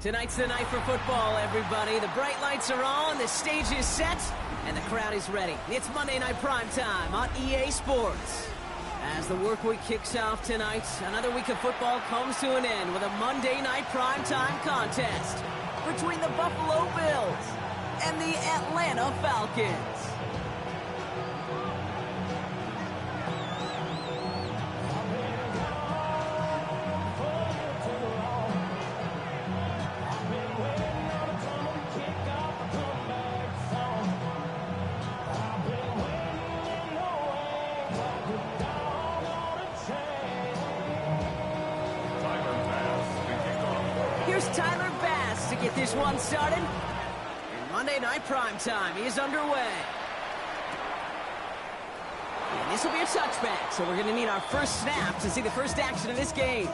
Tonight's the night for football, everybody. The bright lights are on, the stage is set, and the crowd is ready. It's Monday Night Primetime on EA Sports. As the work week kicks off tonight, another week of football comes to an end with a Monday Night Primetime contest between the Buffalo Bills and the Atlanta Falcons. Here's Tyler Bass to get this one started. And Monday Night Primetime is underway. And this will be a touchback, so we're going to need our first snap to see the first action of this game.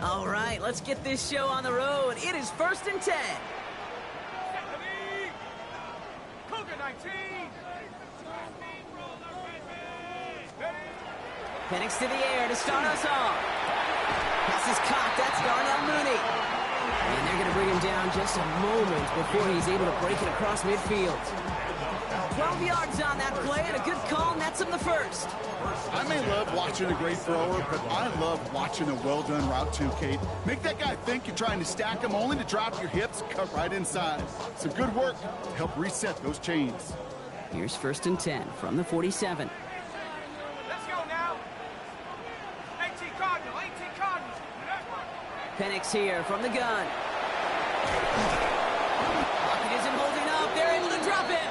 All right, let's get this show on the road. It is 1st and 10. Penix to the air to start us off. Pass is caught. That's Darnell Mooney. And they're going to bring him down just a moment before he's able to break it across midfield. 12 yards on that play, and a good call nets him the first. I may love watching a great thrower, but I love watching a well-done route too, Kate. Make that guy think you're trying to stack him, only to drop your hips, cut right inside. Some good work to help reset those chains. Here's 1st and 10 from the 47. Let's go now. 18 Cardinals, 18 Cardinals. Penix here from the gun. Pocket isn't holding up. They're able to drop him.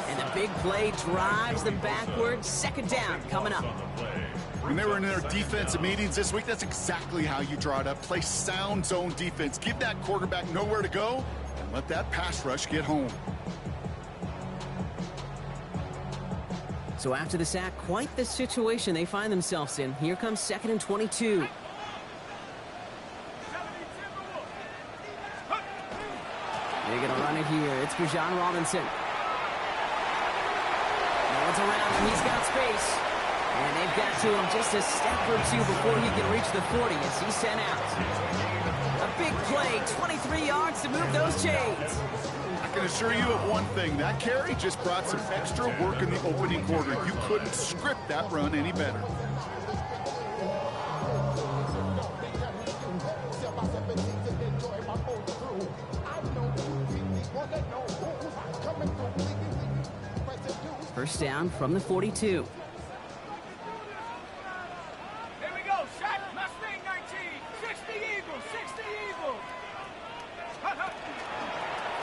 And the big play drives them backwards. 2nd down coming up. When they were in their defensive meetings this week, that's exactly how you draw it up. Play sound zone defense. Give that quarterback nowhere to go and let that pass rush get home. So after the sack, quite the situation they find themselves in. Here comes 2nd and 22. They're going to run it here. It's Bijan Robinson. No one's around him. He's got space. And they've got to him just a step or two before he can reach the 40 as he's sent out. A big play, 23 yards to move those chains. I can assure you of one thing. That carry just brought some extra work in the opening quarter. You couldn't script that run any better. First down from the 42. Here we go. Shot. Mustang 19. 60 Eagles. 60 Eagles.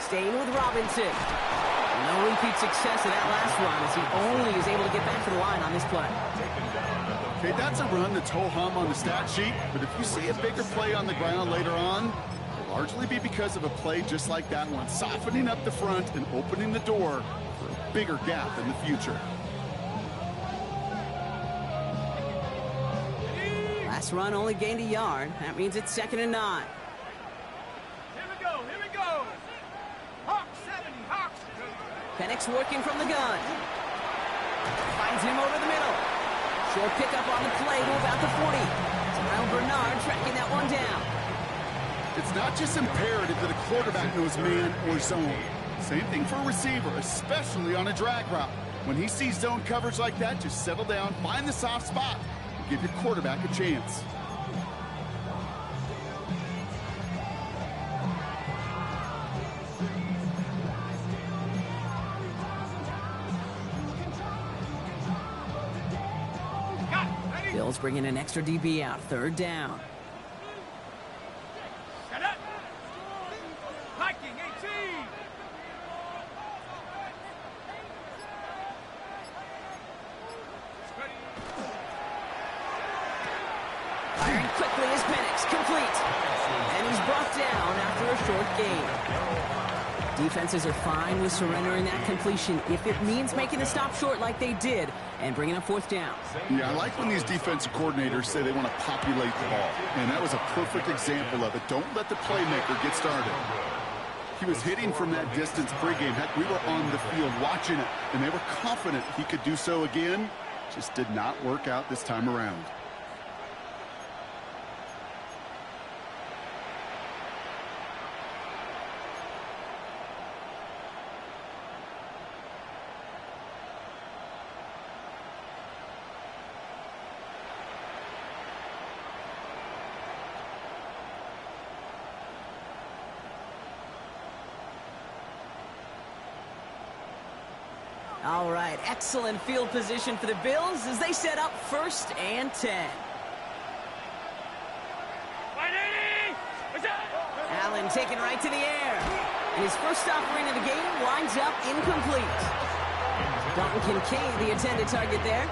Staying with Robinson. No repeat success of that last run as he only is able to get back to the line on this play. Okay, that's a run that's ho-hum on the stat sheet, but if you see a bigger play on the ground later on, it'll largely be because of a play just like that one, softening up the front and opening the door for a bigger gap in the future. Last run only gained a yard. That means it's 2nd and 9. Here we go. Here we go. Hawks 70. Hawks. Penix working from the gun. Finds him over the middle. Short pickup on the play to about the 40. Terrell Bernard tracking that one down. It's not just imperative that a quarterback knows man or zone. Same thing for a receiver, especially on a drag route. When he sees zone coverage like that, just settle down, find the soft spot, and give your quarterback a chance. Bills bringing an extra DB out. 3rd down. Shut up. Viking 18. Firing quickly is Penix, complete. And he's brought down after a short gain. Defenses are fine with surrendering that completion if it means making the stop short like they did and bringing up fourth down. Yeah, I like when these defensive coordinators say they want to populate the ball. And that was a perfect example of it. Don't let the playmaker get started. He was hitting from that distance pregame. Heck, we were on the field watching it, and they were confident he could do so again. Just did not work out this time around. All right, excellent field position for the Bills as they set up 1st and 10. Allen taken right to the air. And his first offering of the game winds up incomplete. Dalton Kincaid, the intended target there.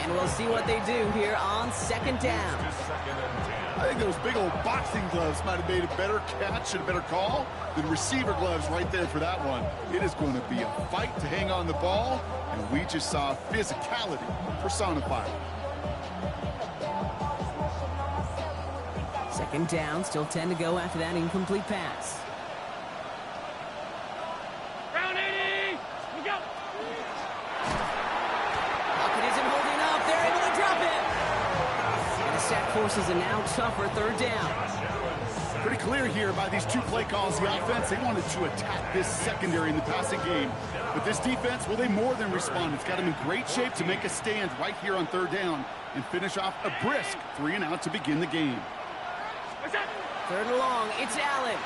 And we'll see what they do here on 2nd down. I think those big old boxing gloves might have made a better catch and a better call than receiver gloves right there for that one. It is going to be a fight to hang on the ball, and we just saw physicality personified. 2nd down, still 10 to go after that incomplete pass. Round 80! We go! Pocket isn't holding up. They're able to drop it. And the sack forces a now tougher 3rd down. Pretty clear here by these 2 play calls. The offense, they wanted to attack this secondary in the passing game. But this defense, well, they more than responded. It's got them in great shape to make a stand right here on 3rd down and finish off a brisk 3 and out to begin the game. 3rd and long, it's Allen.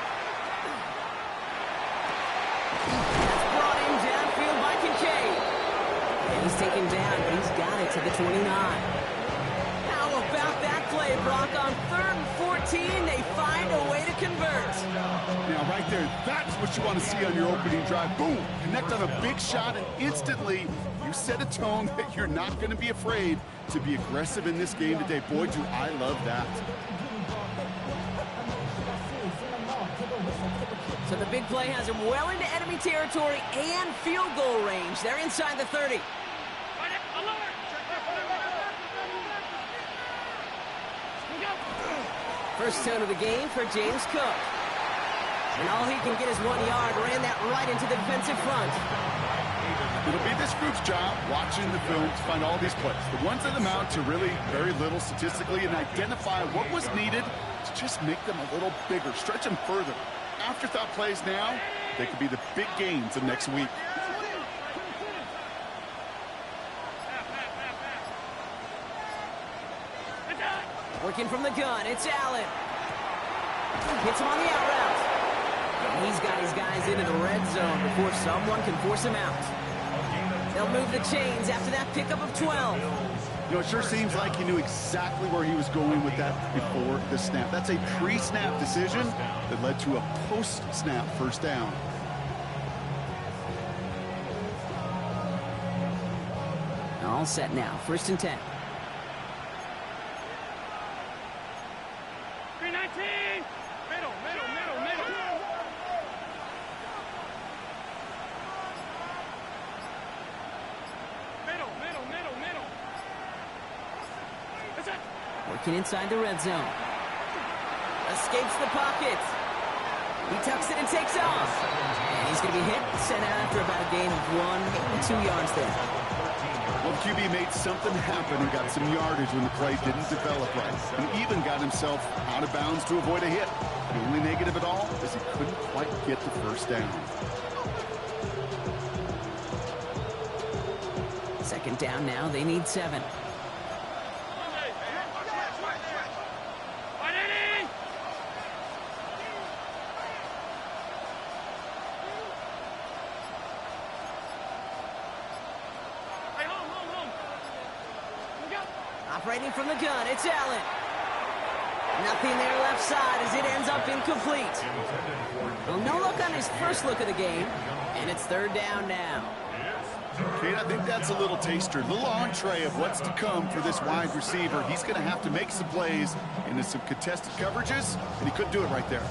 That's brought in downfield by Kincaid. And he's taken down, but he's got it to the 29. How about that play, Brock? On 3rd and 14, they find a way to convert. Now, right there, that's what you want to see on your opening drive. Boom! Connect on a big shot, and instantly you set a tone that you're not going to be afraid to be aggressive in this game today. Boy, do I love that. So the big play has him well into enemy territory and field goal range. They're inside the 30. First tone of the game for James Cook. And all he can get is 1 yard. Ran that right into the defensive front. It'll be this group's job watching the film to find all these plays. The ones that amount to really very little statistically and identify what was needed to just make them a little bigger, stretch them further. Afterthought plays now, they could be the big gains of next week. Working from the gun, it's Allen. Hits him on the out route. And he's got his guys into the red zone before someone can force him out. They'll move the chains after that pickup of 12. You know, it sure seems like he knew exactly where he was going with that before the snap. That's a pre-snap decision that led to a post-snap 1st down. All set now, 1st and 10. 319! Middle, middle, middle, middle. Middle, middle, middle, middle. That's it. Working inside the red zone. Escapes the pocket. He tucks it and takes off. And he's going to be hit, sent out after about a gain of 1, maybe 2 yards there. Well, the QB made something happen and got some yardage when the play didn't develop right. And even got himself out of bounds to avoid a hit. The only negative at all is he couldn't quite get the 1st down. 2nd down now, they need 7. Operating from the gun, it's Allen. Nothing there left side as it ends up incomplete. Well, no look on his first look of the game, and it's 3rd down now. Kate, I think that's a little taster, a little entree of what's to come for this wide receiver. He's going to have to make some plays into some contested coverages, and he couldn't do it right there.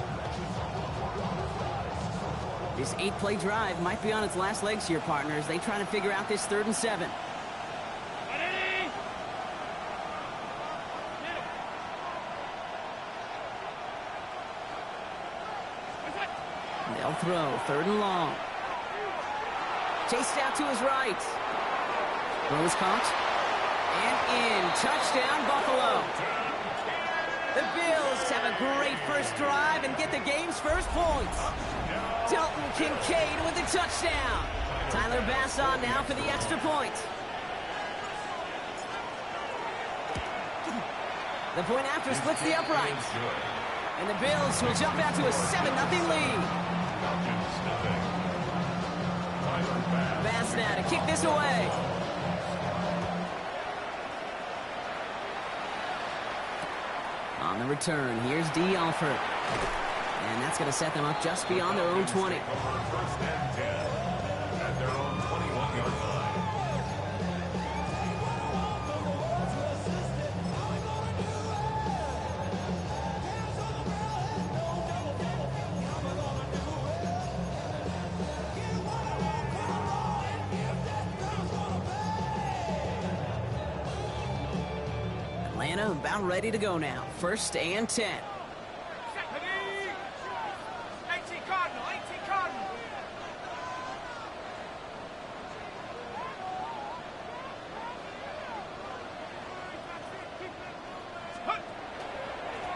This 8-play drive might be on its last legs here, partners. They try to figure out this 3rd and 7. They'll throw 3rd and long. Chased out to his right. Throw is caught. And in. Touchdown, Buffalo. The Bills have a great first drive and get the game's first points. Dalton Kincaid with the touchdown. Tyler Bass on now for the extra point. The point after splits the uprights. And the Bills will jump out to a 7-0 lead. Bass now to kick this away. On the return, here's D. Alford. And that's going to set them up just beyond their own 20. First and 10 at their own 21-yard line. Atlanta about ready to go now. 1st and 10.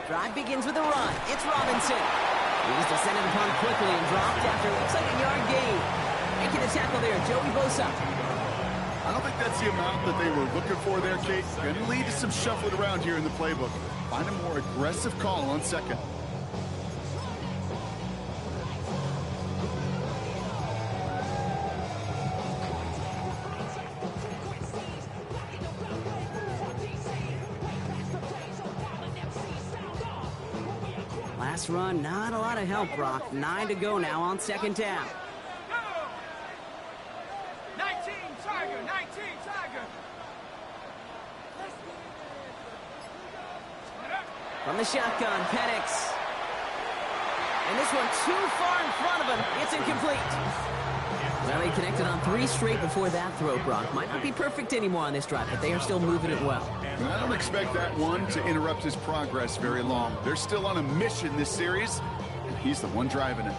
Drive begins with a run. It's Robinson. He's descended upon quickly and dropped after it looks like a yard gain. Making the tackle there, Joey Bosa. I don't think that's the amount that they were looking for there, Kate. Going to lead to some shuffling around here in the playbook. Find a more aggressive call on 2nd. Last run, not a lot of help, Brock. 9 to go now on 2nd down. 19, Tiger, 19, Tiger. From the shotgun, Penix. And this one too far in front of him. It's incomplete. Well, he connected on 3 straight before that throw, Brock. Might not be perfect anymore on this drive, but they are still moving it well. And I don't expect that one to interrupt his progress very long. They're still on a mission this series, and he's the one driving it.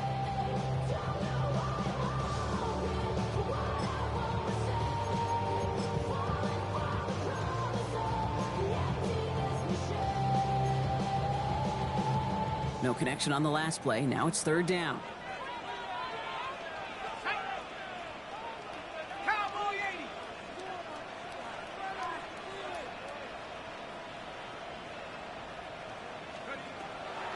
No connection on the last play. Now it's 3rd down. Cowboy 80.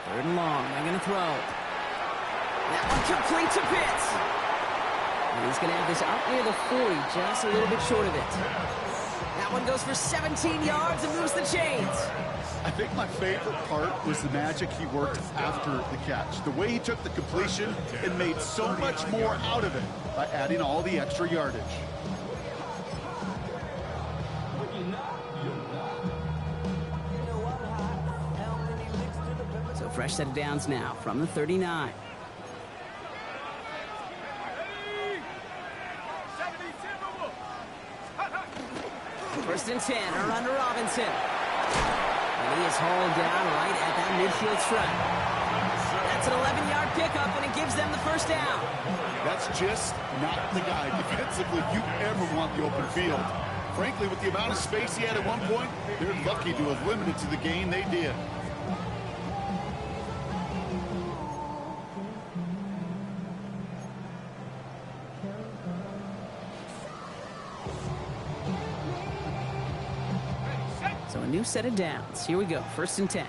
Third and long. They're going to throw. That one complete to Pitts. And he's going to have this out near the 40, just a little bit short of it. That one goes for 17 yards and moves the chains. I think my favorite part was the magic he worked after the catch. The way he took the completion and made so much more out of it by adding all the extra yardage. So fresh set of downs now from the 39. 1st and 10, a run to Robinson. And he is hauled down right at that midfield stripe. That's an 11-yard pickup, and it gives them the 1st down. That's just not the guy defensively you ever want the open field. Frankly, with the amount of space he had at one point, they're lucky to have limited to the gain they did. So a new set of downs. Here we go. 1st and 10.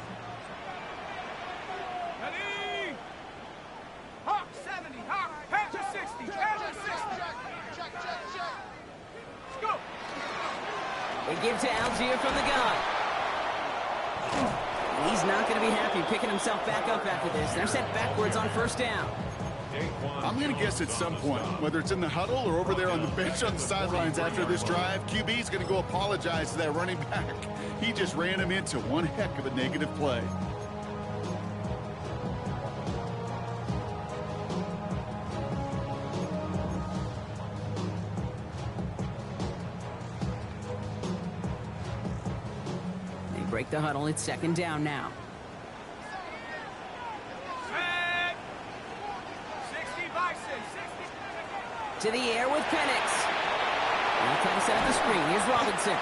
Ready? Hawk 70, Hawk, head to 60, head to 60. Let's go. They give to Algier from the gun. And he's not going to be happy picking himself back up after this. They're set backwards on 1st down. I'm going to guess at some point, whether it's in the huddle or over there on the bench on the sidelines after this drive, QB's going to go apologize to that running back. He just ran him into one heck of a negative play. They break the huddle. It's second down now. To the air with Penix. Now trying to set up the screen. Here's Robinson.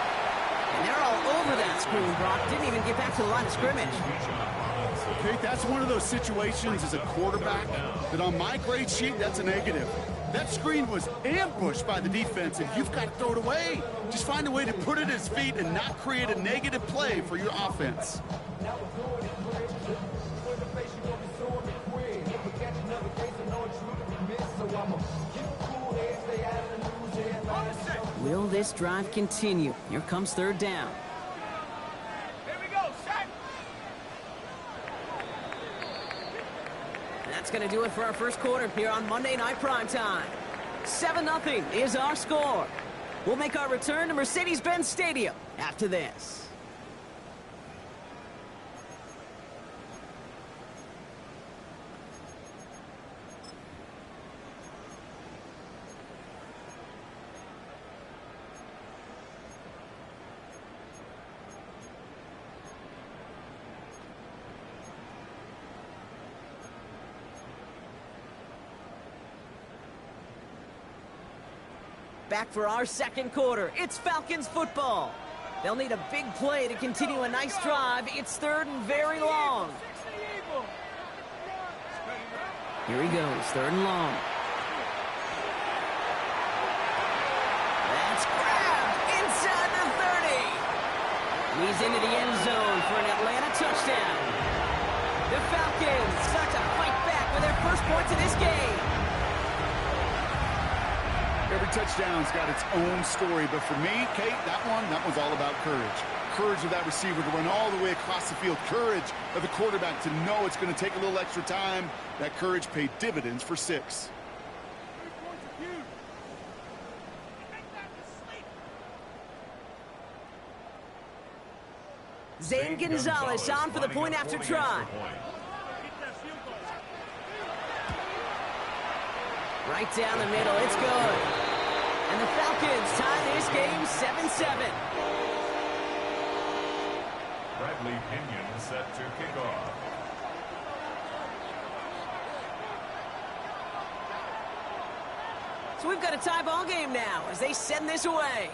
And they're all over that screen, Brock. Didn't even get back to the line of scrimmage. Okay, that's one of those situations as a quarterback that on my grade sheet, that's a negative. That screen was ambushed by the defense, and you've got to throw it away. Just find a way to put it at his feet and not create a negative play for your offense. Will this drive continue? Here comes third down. Here we go, set. That's going to do it for our first quarter here on Monday Night Primetime. 7-0 is our score. We'll make our return to Mercedes-Benz Stadium after this. Back for our second quarter. It's Falcons football. They'll need a big play to continue a nice drive. It's third and very long. Here he goes, third and long. That's grabbed inside the 30. He's into the end zone for an Atlanta touchdown. The Falcons start to fight back with their first points of this game. Every touchdown's got its own story, but for me, Kate, that one's all about courage. Courage of that receiver to run all the way across the field. Courage of the quarterback to know it's going to take a little extra time. That courage paid dividends for 6. Zane Gonzalez on for the point after try. Right down the middle, it's good. And the Falcons tie this game 7-7. Bradley Pinion set to kick off. So we've got a tie ball game now as they send this away.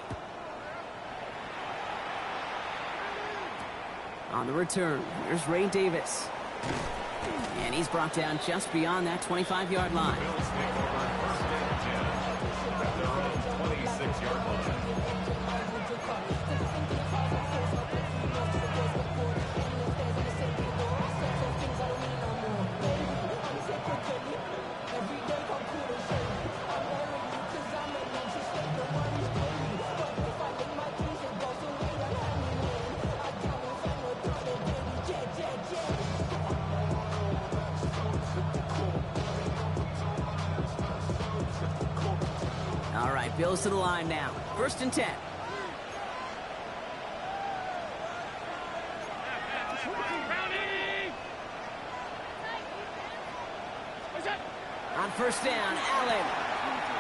On the return, here's Ray Davis. And he's brought down just beyond that 25-yard line. Bills take over first and 10 at their own 26-yard line. All right, Bills to the line now. First and 10. On first down, Allen.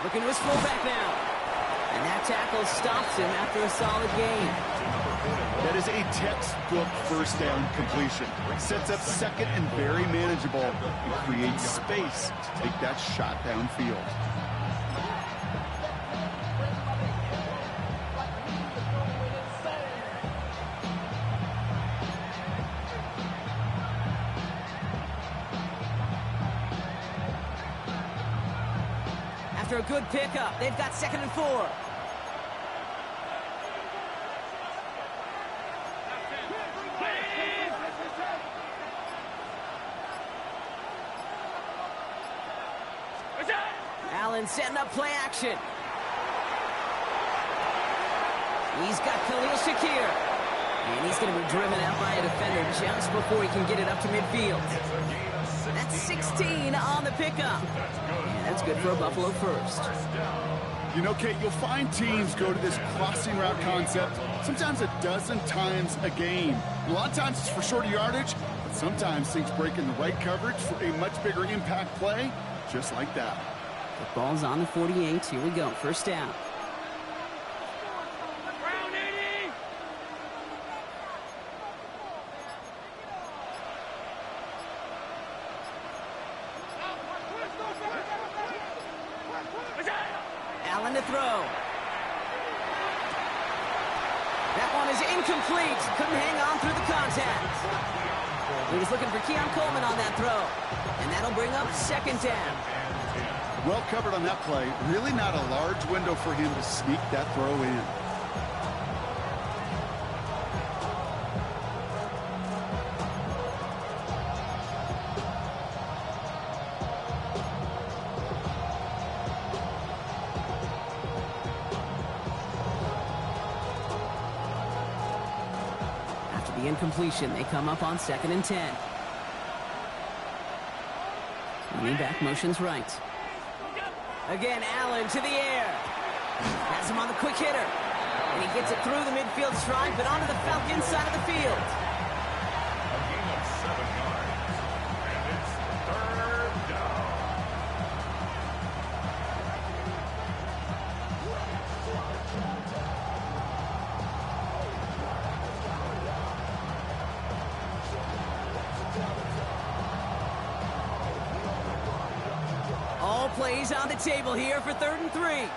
Looking to his fullback now. And that tackle stops him after a solid gain. That is a textbook first down completion. Sets up second and very manageable and creates space to take that shot downfield. After a good pickup, they've got second and 4. Allen setting up play action. He's got Khalil Shakir. And he's going to be driven out by a defender just before he can get it up to midfield. It's a gain of 6 That's 16 on the pickup. And that's good for a Buffalo first. You know, Kate, you'll find teams go to this crossing route concept sometimes a dozen times a game. A lot of times it's for shorter yardage, but sometimes things break in the right coverage for a much bigger impact play, just like that. The ball's on the 48. Here we go. First down. Allen to throw. That one is incomplete. Couldn't hang on through the contact. He was looking for Keon Coleman on that throw. And that'll bring up second down. Well covered on that play. Really not a large window for him to sneak that throw in. After the incompletion, they come up on 2nd and 10. Running back motions right. Again, Allen to the air. Has him on the quick hitter. And he gets it through the midfield stride, but onto the Falcons side of the field. A gain of 7 yards. And it's 3rd down. All plays on the table here for 3rd and 3.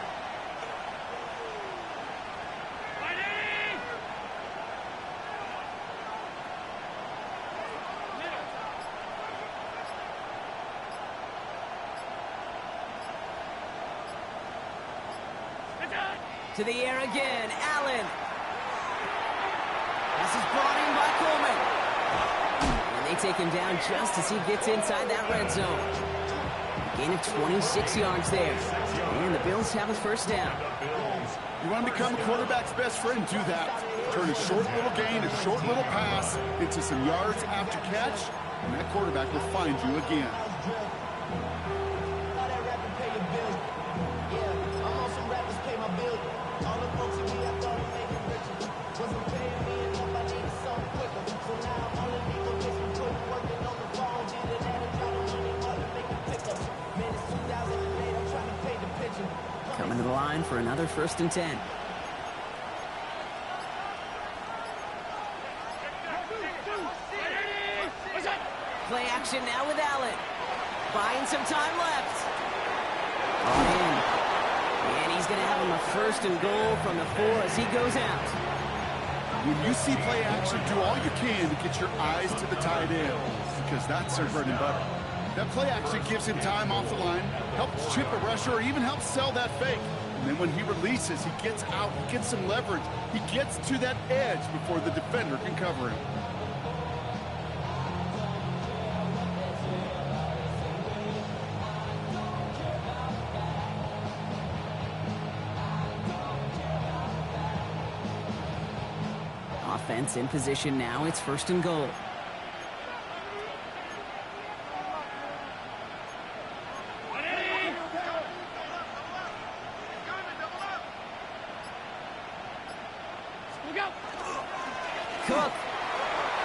To the air again, Allen. This is brought in by Coleman. And they take him down just as he gets inside that red zone. Gain of 26 yards there. And the Bills have a first down. You want to become a quarterback's best friend, do that. Turn a short little gain, a short little pass into some yards after catch, and that quarterback will find you again. Coming to the line for another 1st and 10. Play action now with Allen. Buying some time left. On in. And he's going to have him a 1st and goal from the 4 as he goes out. When you see play action, do all you can to get your eyes to the tight end, because that's their bread and butter. That play action gives him time off the line, helps chip a rusher, or even helps sell that fake. And then when he releases, he gets out, he gets some leverage. He gets to that edge before the defender can cover him. Offense in position now. It's 1st and goal. Cook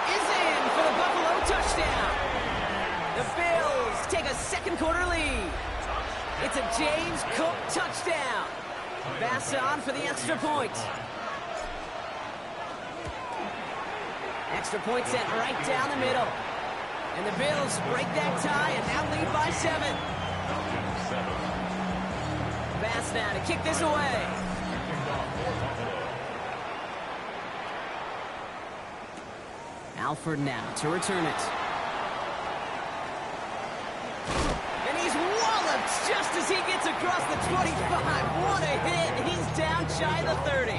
is in for the Buffalo touchdown. The Bills take a 2nd quarter lead. It's a James Cook touchdown. Bass on for the extra point. Extra point sent right down the middle. And the Bills break that tie and now lead by 7. Bass now to kick this away. Alford now to return it. And he's walloped just as he gets across the 25. What a hit. He's down shy of the 30.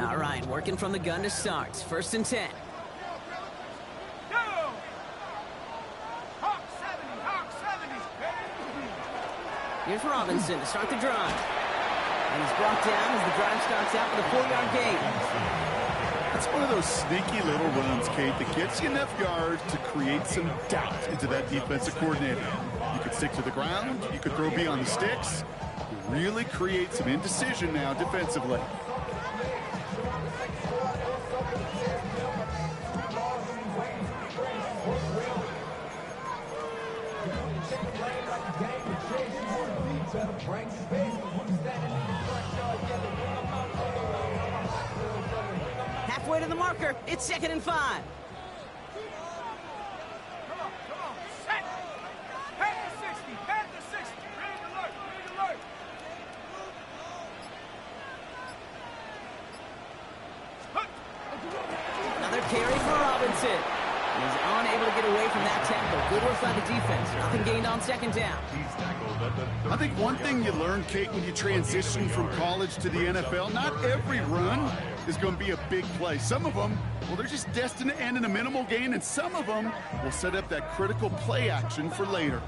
All right, working from the gun to start. 1st and 10. Here's Robinson to start the drive. And he's brought down as the drive starts out with a 4-yard gain. That's one of those sneaky little runs, Kate, that gets you enough yards to create some doubt into that defensive coordinator. You could stick to the ground. You could throw beyond the sticks. Really create some indecision now defensively. Halfway to the marker. It's 2nd and 5. Come on, set. Head to 60, head to 60. Ready alert, ready alert. Another carry for Robinson. He's unable to get away from that tackle. Good work by the defense. Nothing gained on 2nd down. He's tackled at the 30. I think one thing you learn, Kate, when you transition from college to the NFL, not every run is going to be a big play. Some of them, well, they're just destined to end in a minimal gain, and some of them will set up that critical play action for later.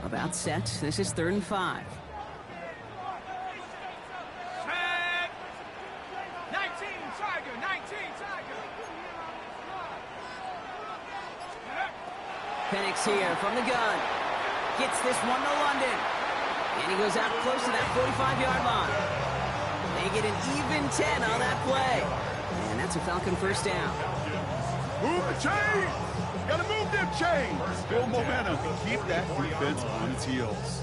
About set. This is 3rd and 5. Set. 19, Tiger, 19, Tiger. Penix here from the gun. Gets this one to London. And he goes out close to that 45-yard line. They get an even 10 on that play. And that's a Falcon 1st down. Move the chains! Gotta move them chains! Build momentum and keep that defense on its heels.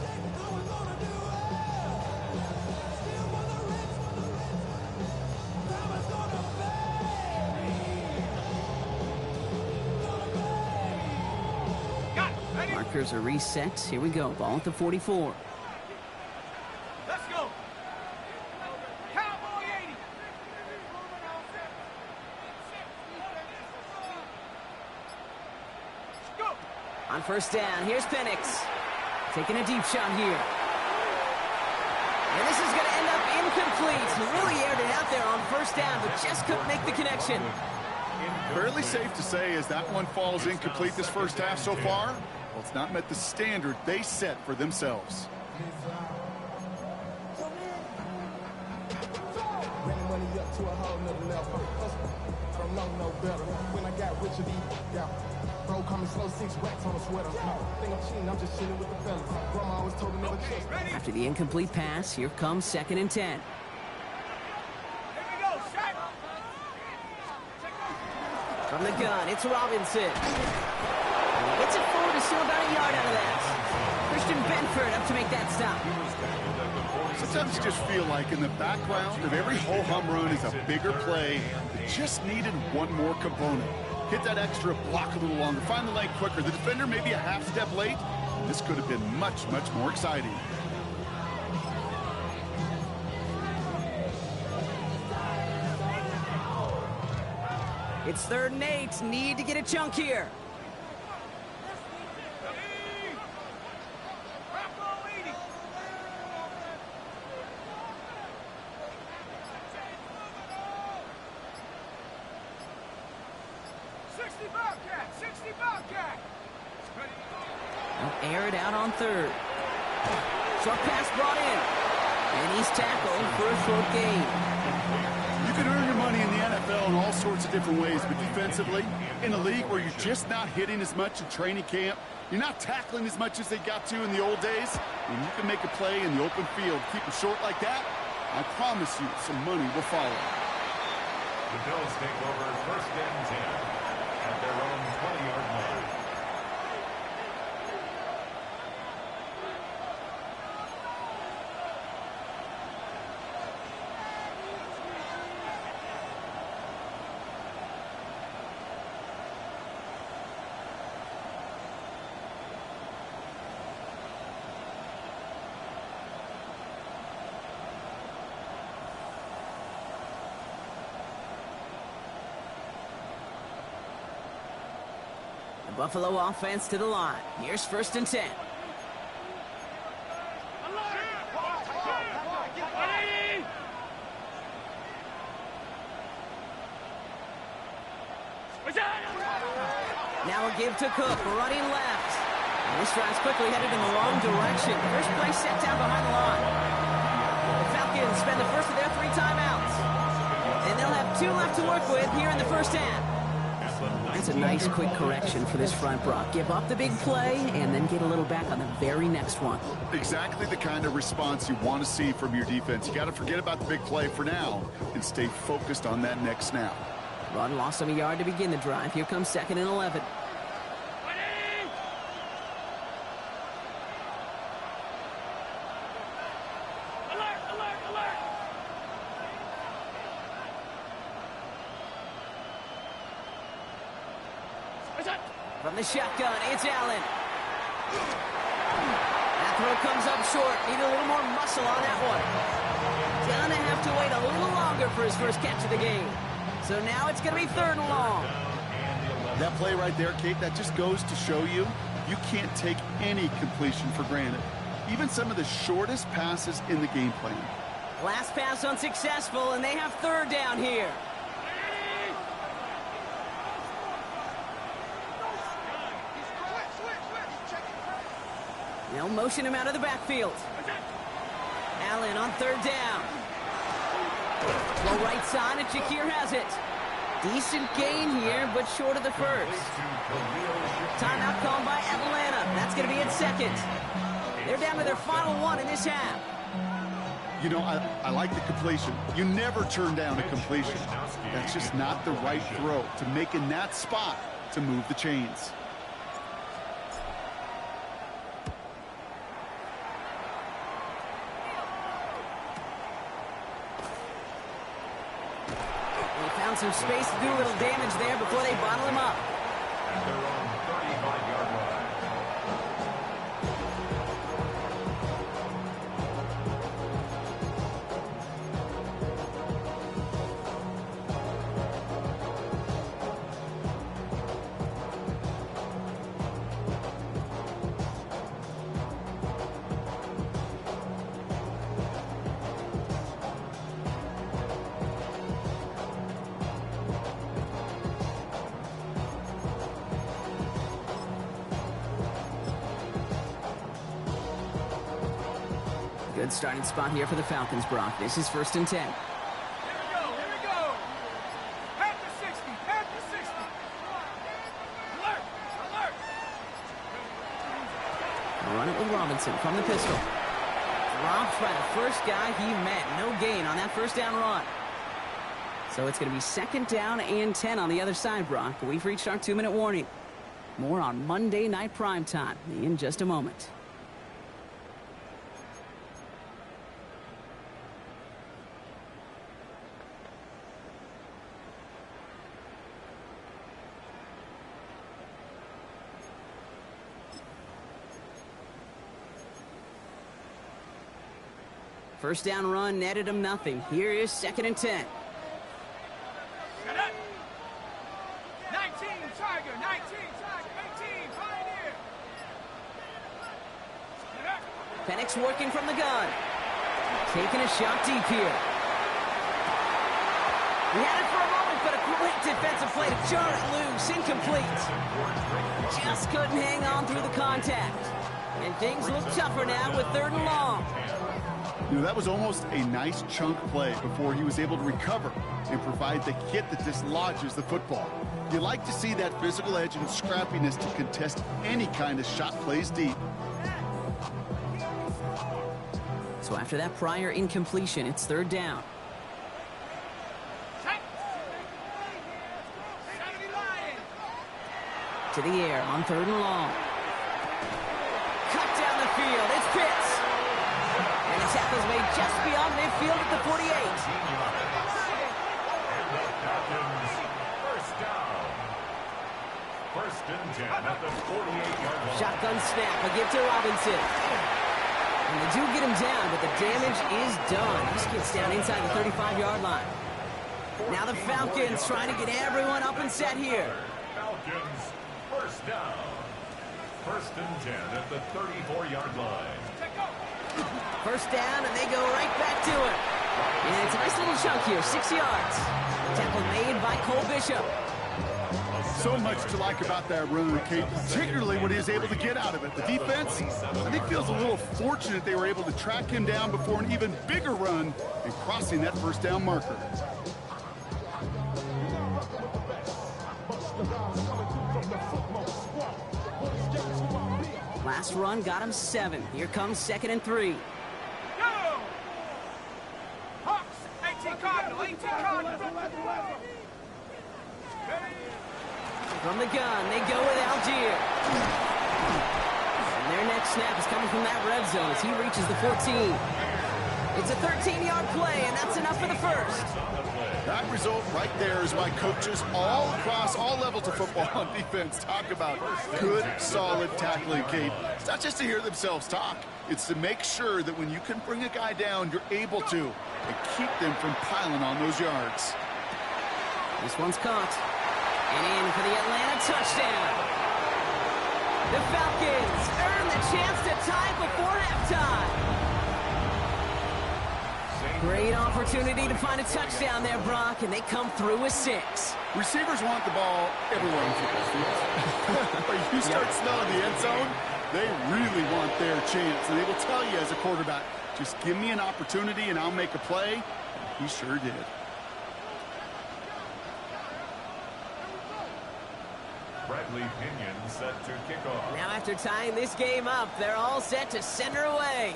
Markers are reset. Here we go. Ball at the 44. Let's go. Cowboy 80. Go. On 1st down, here's Penix. Taking a deep shot here. And this is going to end up incomplete. He really aired it out there on 1st down, but just couldn't make the connection. Fairly safe to say as that one falls incomplete this first half so far, well, it's not met the standard they set for themselves. After the incomplete pass, here comes 2nd and 10. Here we go, Shaq. From the gun, it's Robinson. Gets it forward to steal about a yard out of that. Christian Benford up to make that stop. Sometimes you just feel like in the background of every ho-hum run is a bigger play that just needed one more component. Hit that extra block a little longer, find the lane quicker. The defender maybe a half step late. This could have been much, much more exciting. It's 3rd and 8. Need to get a chunk here. Bravo 80. 60 Bobcat, 60 Bobcat. They'll air it out on 3rd. Short pass brought in. And he's tackled for a short gain. You can earn your money in the NFL in all sorts of different ways, but defensively, in a league where you're just not hitting as much in training camp, you're not tackling as much as they got to in the old days, when you can make a play in the open field, keep them short like that, I promise you some money will follow. The Bills take over 1st and 10 at their own 20-yard line. Buffalo offense to the line. Here's 1st and 10. Now a give to Cook, running left. And this drive's quickly headed in the wrong direction. First play set down behind the line. The Falcons spend the first of their 3 timeouts. And they'll have 2 left to work with here in the first half. That's a nice quick correction for this front, Brock. Give up the big play and then get a little back on the very next one. Exactly the kind of response you want to see from your defense. You got to forget about the big play for now and stay focused on that next snap. Run lost him a yard to begin the drive. Here comes 2nd and 11. From the shotgun, it's Allen. That throw comes up short. Need a little more muscle on that one. Gonna have to wait a little longer for his first catch of the game. So now it's going to be 3rd and long. That play right there, Kate, that just goes to show you can't take any completion for granted. Even some of the shortest passes in the game plan. Last pass unsuccessful, and they have 3rd down here. They'll motion him out of the backfield. Allen on 3rd down. Well, right side, and Shakir has it. Decent gain here, but short of the first. Timeout called by Atlanta. That's going to be its 2nd. They're down to their final 1 in this half. You know, I like the completion. You never turn down a completion. That's just not the right throw to make in that spot to move the chains. Some space to do a little damage there before they bottle him up. And they're on 35-yard line. Good starting spot here for the Falcons, Brock. This is 1st and 10. Here we go. At the 60, at the 60. Alert, alert. Run it with Robinson from the pistol. Dropped by the first guy he met. No gain on that first down run. So it's going to be 2nd down and 10 on the other side, Brock. We've reached our 2-minute warning. More on Monday Night Primetime in just a moment. First down run netted him nothing. Here is 2nd and 10. Shut up. 19, Tiger, 19, Tiger, 18, Pioneer. Shut up. Penix working from the gun. Taking a shot deep here. He had it for a moment, but a great defensive play to jar it loose. Incomplete. Just couldn't hang on through the contact. And things look tougher now with 3rd and long. You know, that was almost a nice chunk play before he was able to recover and provide the hit that dislodges the football. You like to see that physical edge and scrappiness to contest any kind of shot plays deep. So after that prior incompletion, it's 3rd down. To the air on 3rd and long. Cut down the field. It's Pitts. And the tackle's made just beyond midfield at the 48. And the Falcons, first down. 1st and 10 at the 48-yard line. Shotgun snap. A give to Robinson. And they do get him down, but the damage is done. This gets down inside the 35-yard line. Now the Falcons trying to get everyone up and set here. Falcons, first down. 1st and 10 at the 34-yard line. First down, and they go right back to it. And it's a nice little chunk here, 6 yards. Tackle made by Cole Bishop. A So much to like about that run, Kate, particularly what he is able to get out of it. The defense, I think, feels a little fortunate they were able to track him down before an even bigger run and crossing that first down marker. Last run got him 7. Here comes 2nd and 3. Go! Hawks, 18 Cardinal, 18 Cardinal. From the gun, they go with Algier. And their next snap is coming from that red zone as he reaches the 14. It's a 13-yard play, and that's enough for the first. That result right there is why coaches all across all levels of football on defense talk about good, solid tackling, Kate. It's not just to hear themselves talk. It's to make sure that when you can bring a guy down, you're able to, and keep them from piling on those yards. This one's caught. And in for the Atlanta touchdown. The Falcons earn the chance to tie before halftime. Great opportunity to find a touchdown there, Brock, and they come through with 6. Receivers want the ball everywhere on football field. When you start smelling the end zone, they really want their chance. And they will tell you as a quarterback, just give me an opportunity and I'll make a play. He sure did. Bradley Pinion set to kick off. Now after tying this game up, they're all set to send her away.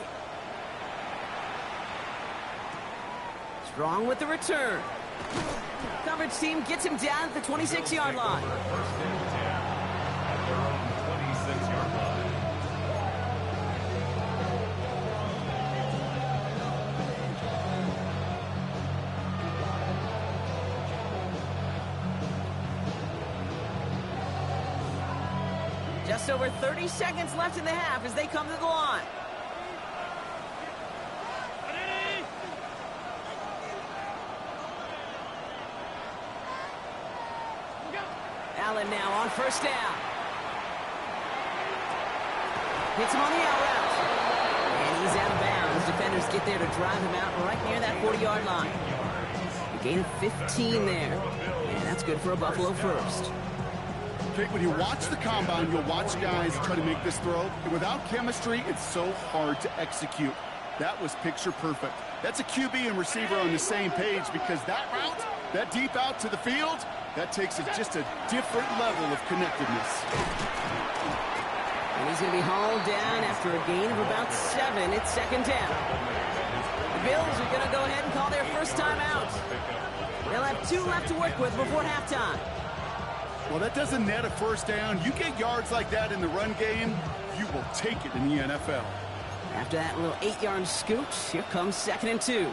Strong with the return. Coverage team gets him down at the 26-yard line. First and 10 at their own 26-yard line. Just over 30 seconds left in the half as they come to the line. Allen now on first down. Hits him on the out route. And he's out of bounds. Defenders get there to drive him out right near that 40-yard line. A gain of 15 there. And that's good for a Buffalo first. Jake, when you watch the combine, you'll watch guys try to make this throw. And without chemistry, it's so hard to execute. That was picture perfect. That's a QB and receiver on the same page because that route, that deep out to the field, that takes it just a different level of connectedness. And he's going to be hauled down after a gain of about 7. It's second down. The Bills are going to go ahead and call their first time out. They'll have 2 left to work with before halftime. Well, that doesn't net a first down. You get yards like that in the run game, you will take it in the NFL. After that little 8-yard scooch, here comes second and 2.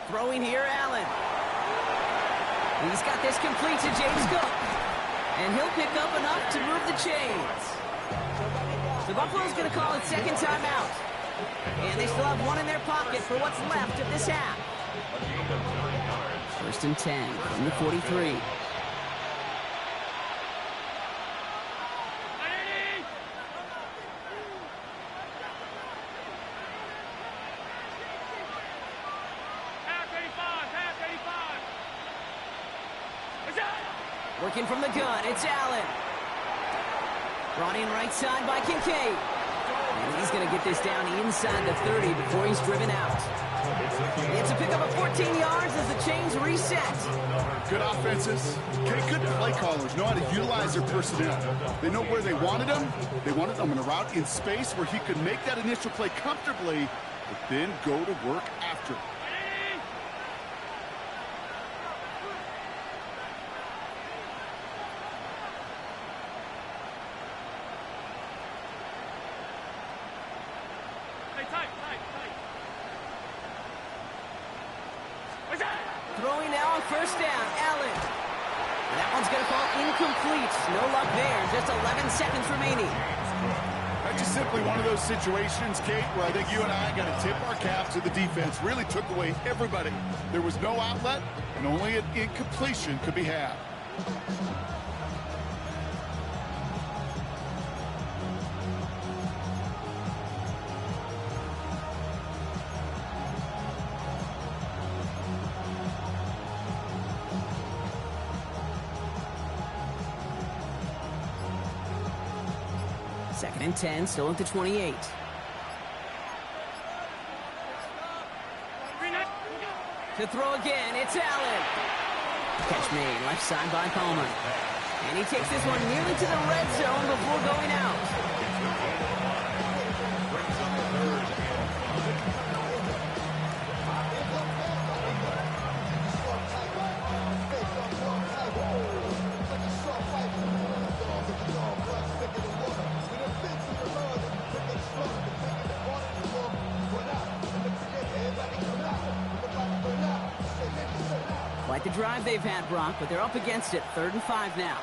Throwing here, Allen. He's got this complete to James Cook. And he'll pick up enough to move the chains. So Buffalo's going to call it second timeout. And they still have 1 in their pocket for what's left of this half. First and 10 from the 43. Working from the gun, it's Allen. Brought in right side by Kincaid. And he's going to get this down inside the 30 before he's driven out. It's a pickup of 14 yards as the chains reset. Good offenses. Okay, good play callers know how to utilize their personnel. They know where they wanted them. They wanted them in a route in space where he could make that initial play comfortably, but then go to work after. Throwing now on first down, Allen. And that one's going to fall incomplete. No luck there. Just 11 seconds remaining. That's just simply one of those situations, Kate, where I think you and I got to tip our cap to the defense. Really took away everybody. There was no outlet, and only an incompletion could be had. 2nd and 10, still at the 28. To throw again, it's Allen. Catch made, left side by Palmer. And he takes this one nearly to the red zone before going out. Quite the drive they've had, Brock, but they're up against it. 3rd and 5 now.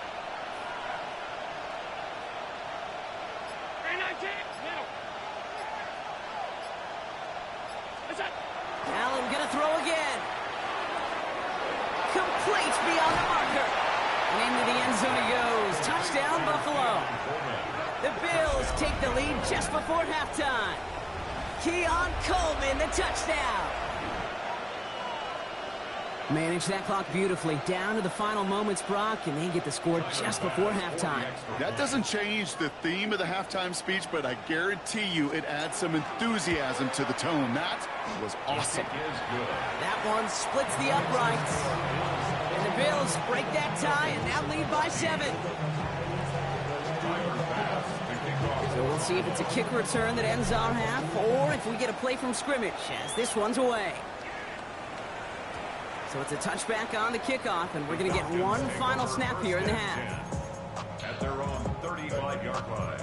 Allen gonna throw again. Complete beyond the marker. And into the end zone he goes. Touchdown, Buffalo. The Bills take the lead just before halftime. Keon Coleman, the touchdown. Manage that clock beautifully. Down to the final moments, Brock, and they get the score just before halftime. That doesn't change the theme of the halftime speech, but I guarantee you it adds some enthusiasm to the tone. That was awesome. That one splits the uprights. And the Bills break that tie and now lead by 7. So we'll see if it's a kick return that ends our half, or if we get a play from scrimmage, as this one's away. So it's a touchback on the kickoff, and we're going to get one final snap here in the half. At their own 35-yard line.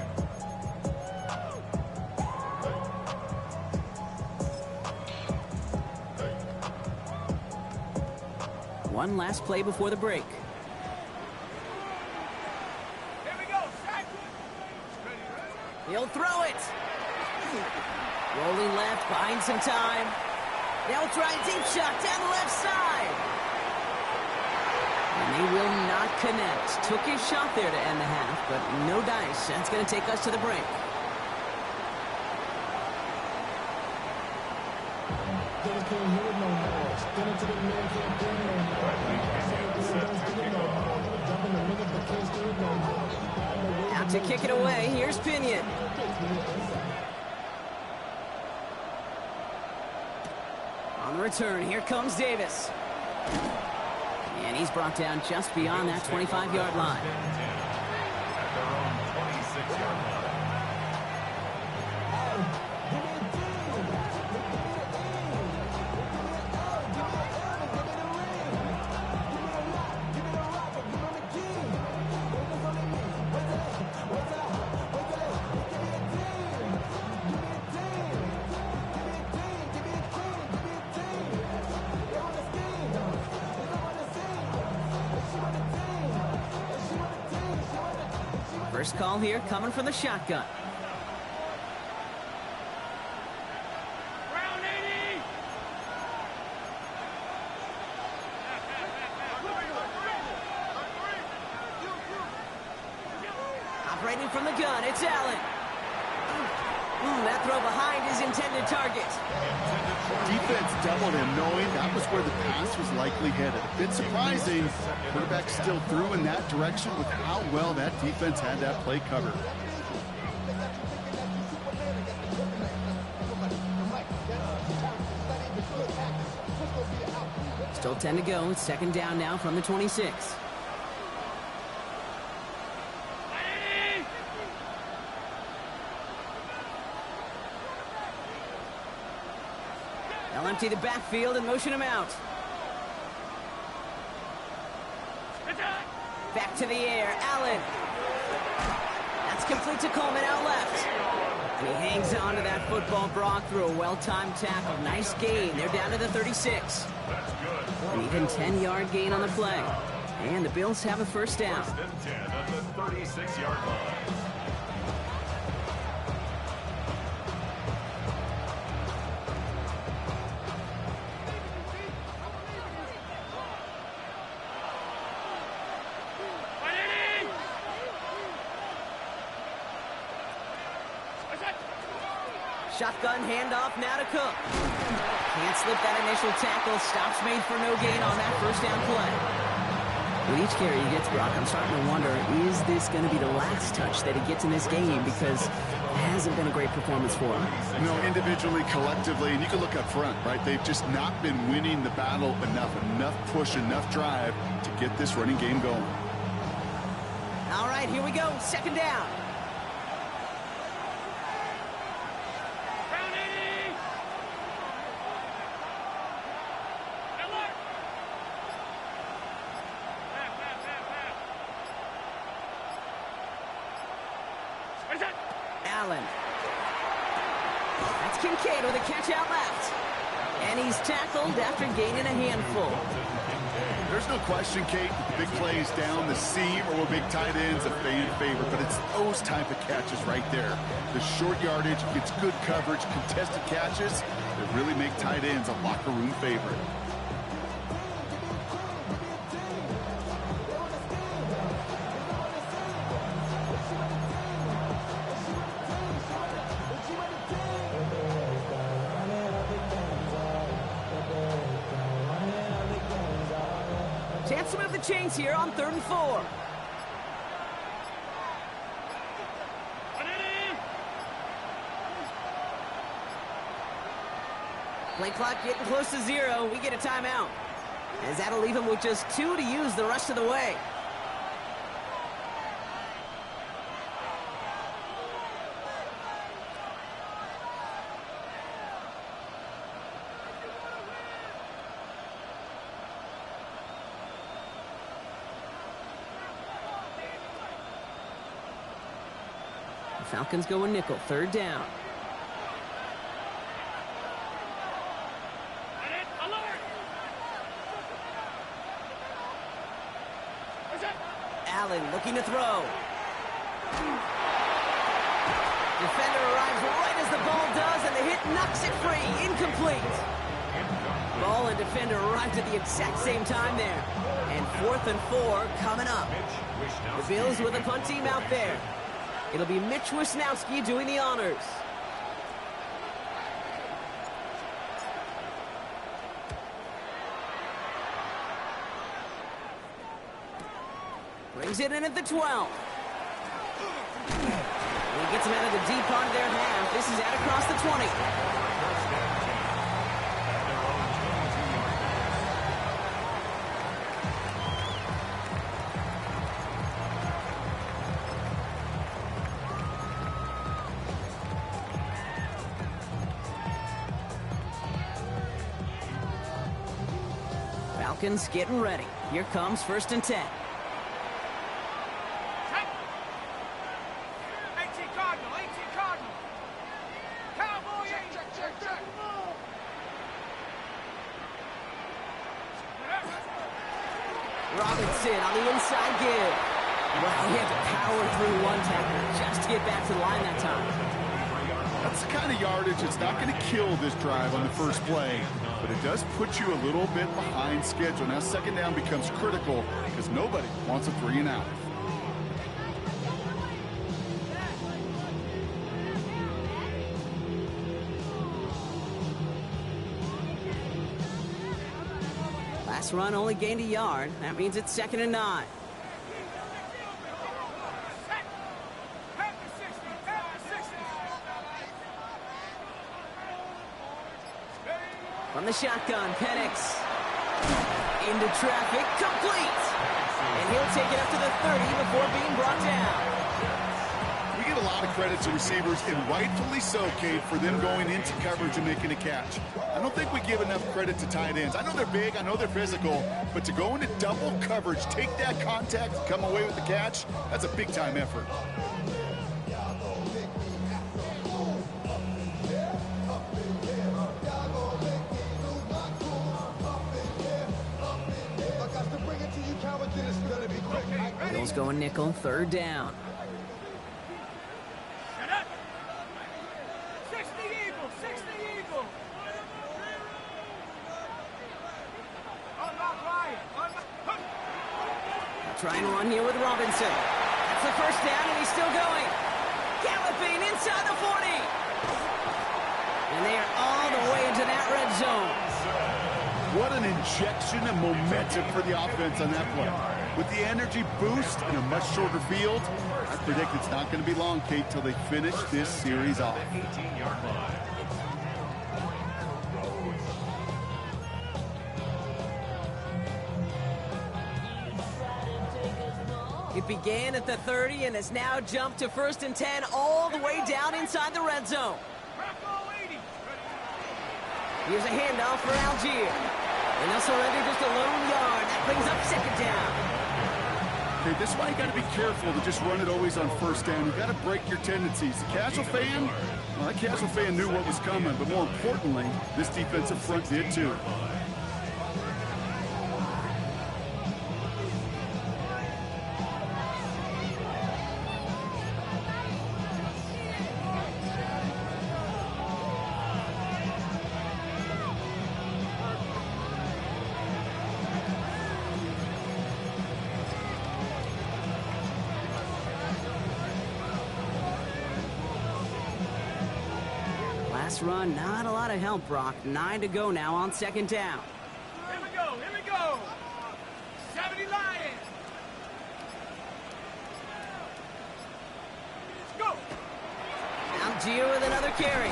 One last play before the break. Here we go. He'll throw it. Rolling left, buying some time. They'll try a deep shot down the left side. And they will not connect. Took his shot there to end the half, but no dice. That's going to take us to the break. Out to kick it away. Here's Pinion. On the return, here comes Davis. And he's brought down just beyond that 25-yard line. At their own 26-yard line. First call here coming from the shotgun. Round 80. Operating from the gun, it's Allen. That throw behind his intended target. Defense doubled him, knowing that was where the pass was likely headed. A bit surprising, quarterback still threw in that direction with how well that defense had that play covered. Still 10 to go. It's 2nd down now from the 26. They'll empty the backfield and motion him out. Back to the air, Allen. That's complete to Coleman out left. And he hangs on to that football, Brock, through a well-timed tackle. Nice gain. They're down to the 36. An even 10-yard gain on the play. And the Bills have a first down. 1st and 10 at the 36-yard line. Shotgun handoff now to Cook. Can't slip that initial tackle. Stops made for no gain on that first down play. With each carry he gets, Brock, I'm starting to wonder, is this going to be the last touch that he gets in this game? Because it hasn't been a great performance for him. You know, individually, collectively, and you can look up front, right? They've just not been winning the battle enough push, enough drive to get this running game going. All right, here we go. Second down. Allen. That's Kincaid with a catch out left. And he's tackled after gaining a handful. There's no question, Kate, that the big plays down the seam or big tight ends a fan favorite, but it's those type of catches right there. The short yardage, gets good coverage, contested catches that really make tight ends a locker room favorite. Chance to move the chains here on 3rd and 4. Play clock getting close to 0. We get a timeout. As that'll leave him with just 2 to use the rest of the way. Falcons go a nickel, 3rd down. Allen looking to throw. Defender arrives right as the ball does, and the hit knocks it free. Incomplete. Ball and defender arrived at the exact same time there. And 4th and 4 coming up. The Bills with a punt team out there. It'll be Mitch Wisnowski doing the honors. Brings it in at the 12. And he gets him out of the deep part of their half. This is out across the 20. Falcons getting ready. Here comes 1st and 10. 18 Cardinal, 18 Cardinal. Cowboy, check. Robinson on the inside give. Well, he had to power through one tackler just to get back to the line that time. That's the kind of yardage that's not going to kill this drive on the first play, but it does put you a little bit behind schedule. Now 2nd down becomes critical because nobody wants a 3 and out. Last run only gained a yard. That means it's 2nd and 9. From the shotgun, Penix. Into traffic, complete. And he'll take it up to the 30 before being brought down. We give a lot of credit to receivers, and rightfully so, Kate, for them going into coverage and making a catch. I don't think we give enough credit to tight ends. I know they're big, I know they're physical, but to go into double coverage, take that contact, come away with the catch, that's a big-time effort. Bills going nickel, 3rd down. 60 Eagle. Try and run here with Robinson. That's the 1st down, and he's still going. Galloping inside the 40. And they are all the way into that red zone. What an injection of momentum for the offense on that play. With the energy boost and a much shorter field, I predict it's not going to be long, Kate, till they finish this series off. 18-yard line. It began at the 30 and has now jumped to 1st and 10 all the way down inside the red zone. Here's a handoff for Algier. And they'll surrender just a lone yard. That brings up 2nd down. Okay, this is why you got to be careful to just run it always on 1st down. You got to break your tendencies. The casual fan, well, that casual fan knew what was coming, but more importantly, this defensive front did too. Run, not a lot of help, Brock. 9 to go now on 2nd down. Here we go, here we go. 70 Lions. Let's go. Algier with another carry.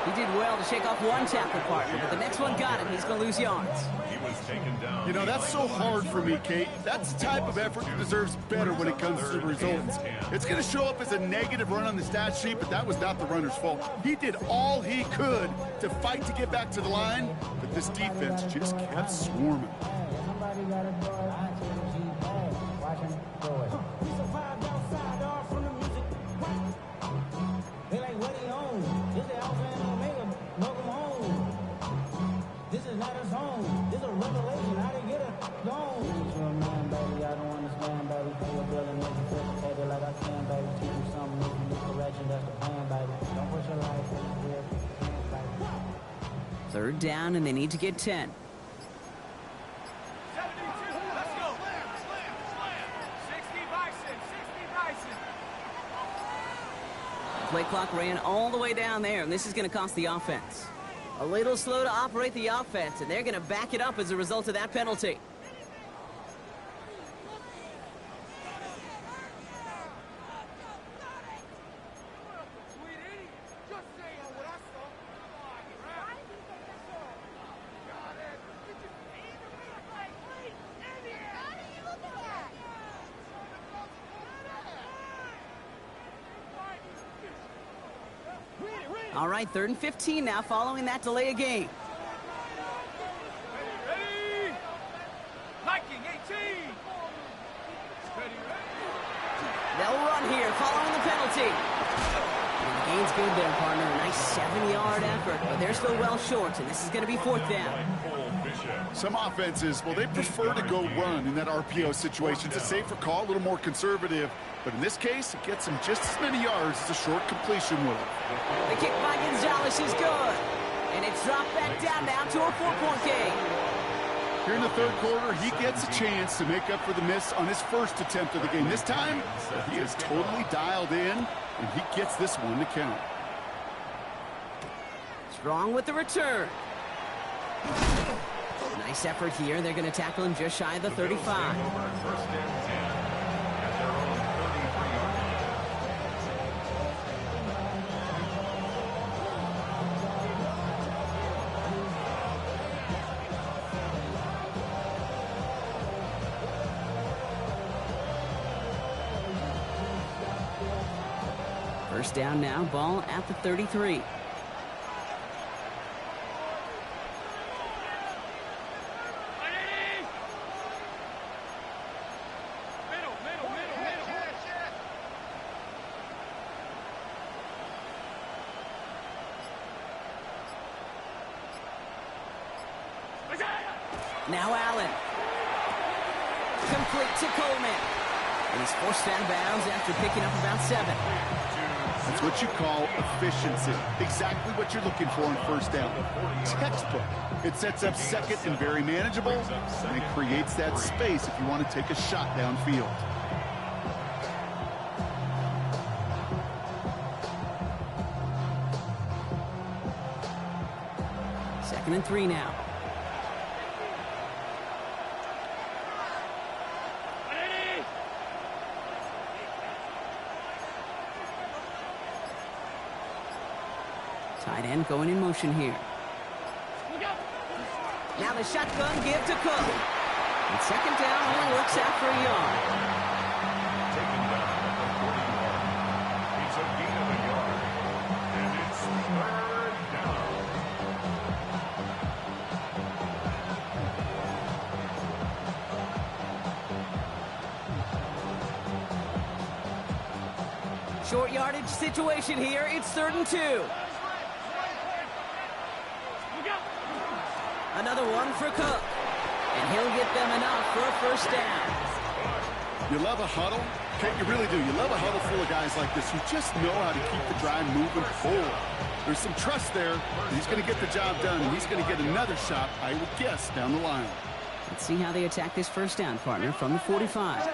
He did well to shake off one tackle partner, but the next one got him. He's going to lose yards. He was taken down. You know, that's so hard for me, Kate. That's the type of effort that deserves better when it comes to the results. It's going to show up as a negative run on the stat sheet, but that was not the runner's fault. He did all he could to fight to get back to the line, but this defense just kept swarming. Third down, and they need to get 10. 72, let's go. 60 Bison, 60 Bison. Play clock ran all the way down there, and this is going to cost the offense. A little slow to operate the offense, and they're going to back it up as a result of that penalty. All right, 3rd and 15 now following that delay of game. Ready? Viking 18. Ready, They'll run here following the penalty. And the gain's good there, partner. A nice 7-yard effort, but they're still well short, and this is going to be 4th down. Some offenses, well, they prefer to go run in that RPO situation. It's a safer call, a little more conservative. But in this case, it gets him just as many yards as a short completion would. The kick by Gonzalez is good. And it's dropped back down now to a 4-point game. Here in the 3rd quarter, he gets a chance to make up for the miss on his first attempt of the game. This time, he is totally dialed in, and he gets this one to count. Strong with the return. Nice effort here. They're going to tackle him just shy of the 35. First down now, ball at the 33. Now Allen. Complete to Coleman. And he's forced out of bounds after picking up about 7. That's what you call efficiency. Exactly what you're looking for on 1st down. Textbook. It sets up 2nd and very manageable, and it creates that space if you want to take a shot downfield. Second and 3 now. Tight end going in motion here. Now the shotgun give to Cook. And second down only works out for a yard. Taken down at the 41. It's a gain of a yard. And it's third down. Short yardage situation here. It's 3rd and 2. Another one for Cook. And he'll get them enough for a first down. You love a huddle? Okay, you really do. You love a huddle full of guys like this who just know how to keep the drive moving forward. There's some trust there. He's going to get the job done, and he's going to get another shot, I would guess, down the line. Let's see how they attack this first down, partner, from the 45.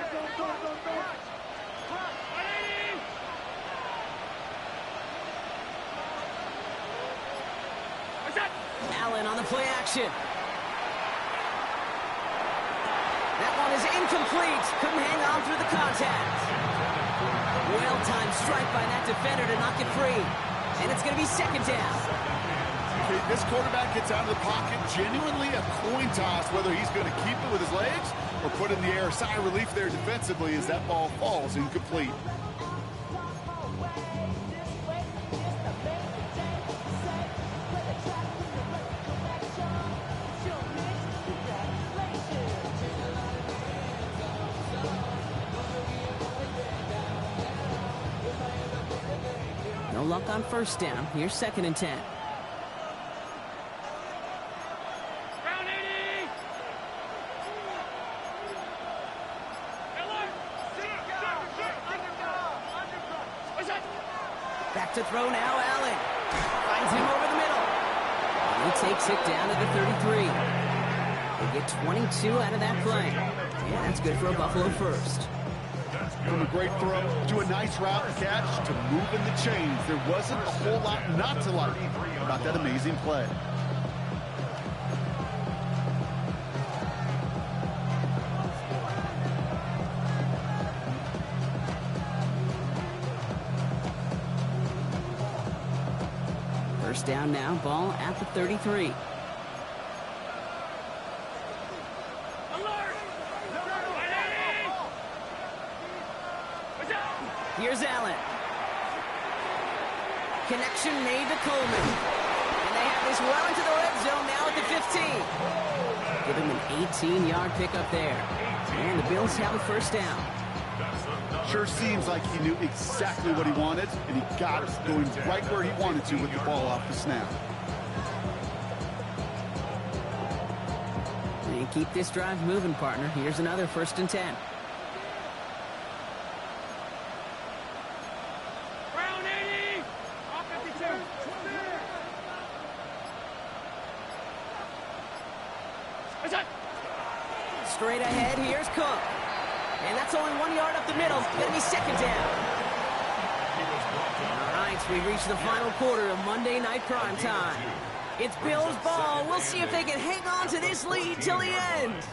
Allen on the play action. That one is incomplete. Couldn't hang on through the contact. Well-timed strike by that defender to knock it free. And it's going to be second down. Okay, this quarterback gets out of the pocket, genuinely a coin toss, whether he's going to keep it with his legs or put it in the air. Sigh of relief there defensively as that ball falls incomplete. No luck on first down. Here's 2nd and 10. Back to throw now, Allen. Finds him over the middle. And he takes it down to the 33. They get 22 out of that play. Yeah, that's good for a Buffalo first. From a great throw to a nice route and catch to moving the chains. There wasn't a whole lot not to like about that amazing play. First down now, ball at the 33. Here's Allen. Connection made to Coleman. And they have this well into the red zone now at the 15. Give him an 18-yard pickup there. And the Bills have a first down. Sure seems like he knew exactly what he wanted, and he got it going right where he wanted to with the ball off the snap. And keep this drive moving, partner. Here's another 1st and 10. Straight ahead, here's Cook. And that's only 1 yard up the middle. Gonna be second down. All right, we reached the final quarter of Monday Night Prime Time. It's Bills ball. We'll see if they can hang on to this lead till the end.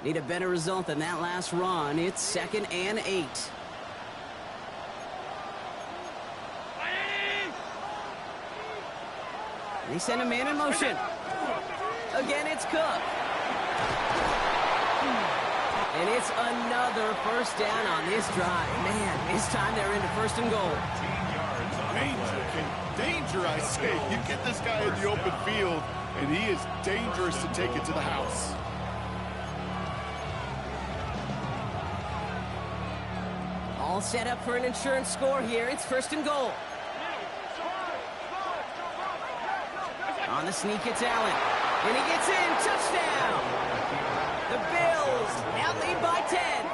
Need a better result than that last run. It's 2nd and 8. They send a man in motion. Again, it's Cook. And it's another first down on this drive. Man, this time they're into 1st and goal. Danger, I say. You get this guy in the open field, and he is dangerous to take it to the house. All set up for an insurance score here. It's 1st and goal. On the sneak, it's Allen. And he gets in. Touchdown. The Bills now lead by 10.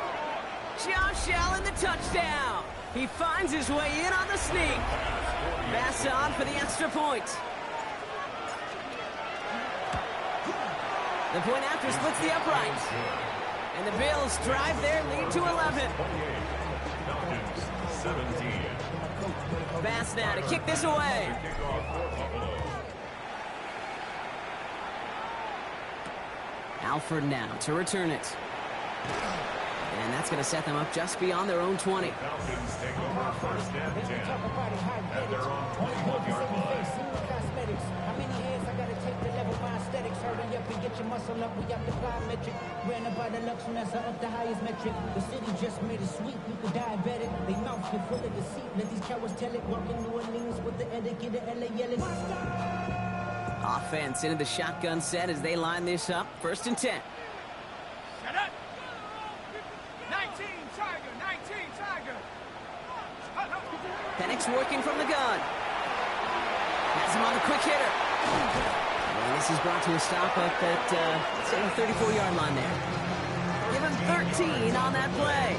Josh Allen, the touchdown. He finds his way in on the sneak. Pass on for the extra point. The point after splits the uprights. And the Bills drive their lead to 11. 17. Fast now to kick this away. Kickoff for Buffalo. Alford now to return it. And that's going to set them up just beyond their own 20. Falcons take over first and 10 at their own 21-yard line. How many hands I gotta take to level my aesthetics? Hurry up and get your muscle up. We got the plyometric. Ran about the lux and that's up the highest metric. The city just made it sweet. You could diabetic. They mouths get full of deceit. Let these cowards tell it. Walking New Orleans with the etiquette of LA yelling. Offense into the shotgun set as they line this up. First and 10. Shut up. 19, Tiger. 19, Tiger. Penix working from the gun. Has him on the quick hitter. And this is brought to a stop up at, say, the 34-yard line there. Give him 13 on that play.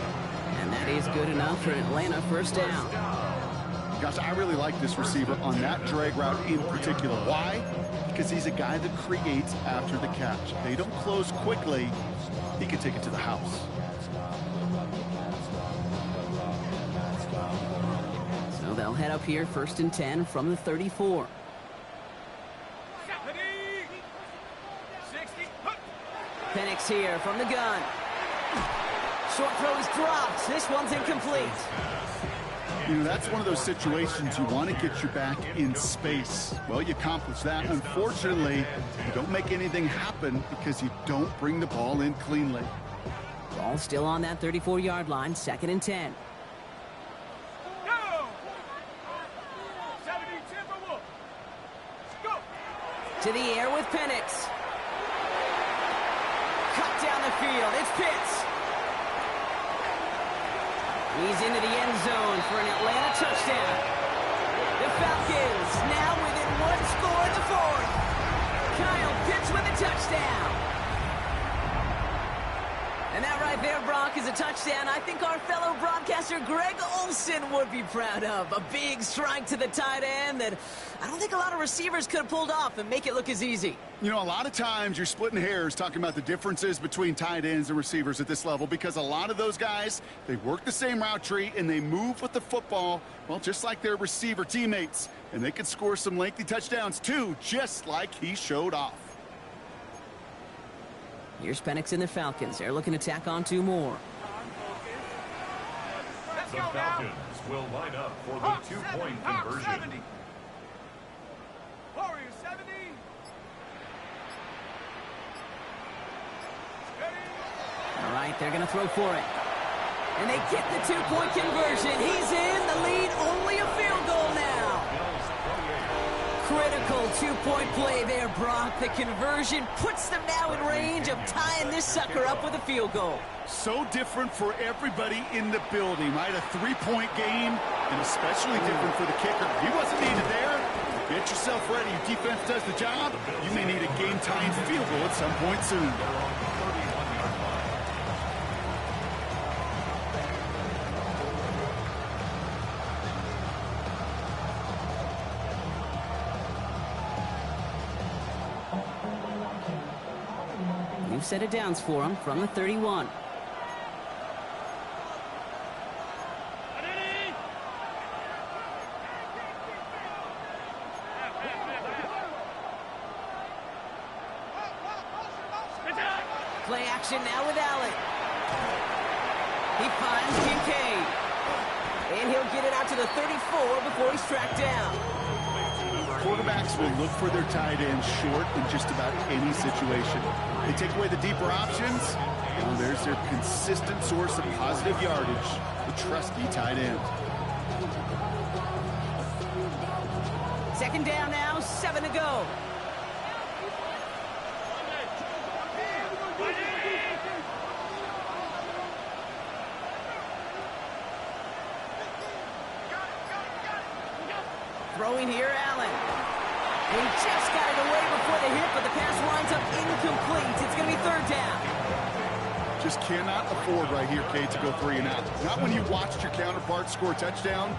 And that is good enough for Atlanta first down. Gosh, I really like this receiver on that drag route in particular. Why? Because he's a guy that creates after the catch. They don't close quickly. He can take it to the house. So they'll head up here first and 10 from the 34. 60. Penix here from the gun. Short throw is dropped. This one's incomplete. You know, that's one of those situations you want to get your back in space. Well, you accomplish that. Unfortunately, you don't make anything happen because you don't bring the ball in cleanly. Ball still on that 34-yard line, second and 10. Go! 70, Timberwolf. Go! To the air with Penix. Cut down the field. It's Pitts. He's into the end zone for an Atlanta touchdown. The Falcons now within one score in the fourth. Kyle Pitts with a touchdown. And that right there, Brock, is a touchdown I think our fellow broadcaster Greg Olson would be proud of. A big strike to the tight end that I don't think a lot of receivers could have pulled off and make it look as easy. You know, a lot of times you're splitting hairs talking about the differences between tight ends and receivers at this level because a lot of those guys, they work the same route tree and they move with the football, well, just like their receiver teammates. And they can score some lengthy touchdowns too, just like he showed off. Here's Penix and the Falcons. They're looking to tack on two more. Let's The go now. Falcons will line up for Hawk the 70, two-point Hawk conversion. 70. Warriors 70. Steady. All right, they're going to throw for it. And they get the two-point conversion. He's in the lead, only a field goal now. Critical two-point play there, Brock. The conversion puts them now in range of tying this sucker up with a field goal. So different for everybody in the building, right? A three-point game, and especially different for the kicker. He wasn't needed there. Get yourself ready. Your defense does the job. You may need a game-tying field goal at some point soon. New set of downs for him from the 31. Play action now with Allen. He finds Kincaid. And he'll get it out to the 34 before he's tracked down. Quarterbacks will look for their tight end short in just about any situation. They take away the deeper options, and there's their consistent source of positive yardage, the trusty tight end. Second down now, 7 to go. Throwing here, Allen. He just got it away before the hit, but the pass winds up incomplete. It's going to be third down. Just cannot afford right here, Kate, to go 3 and out. Not when you watched your counterpart score a touchdown.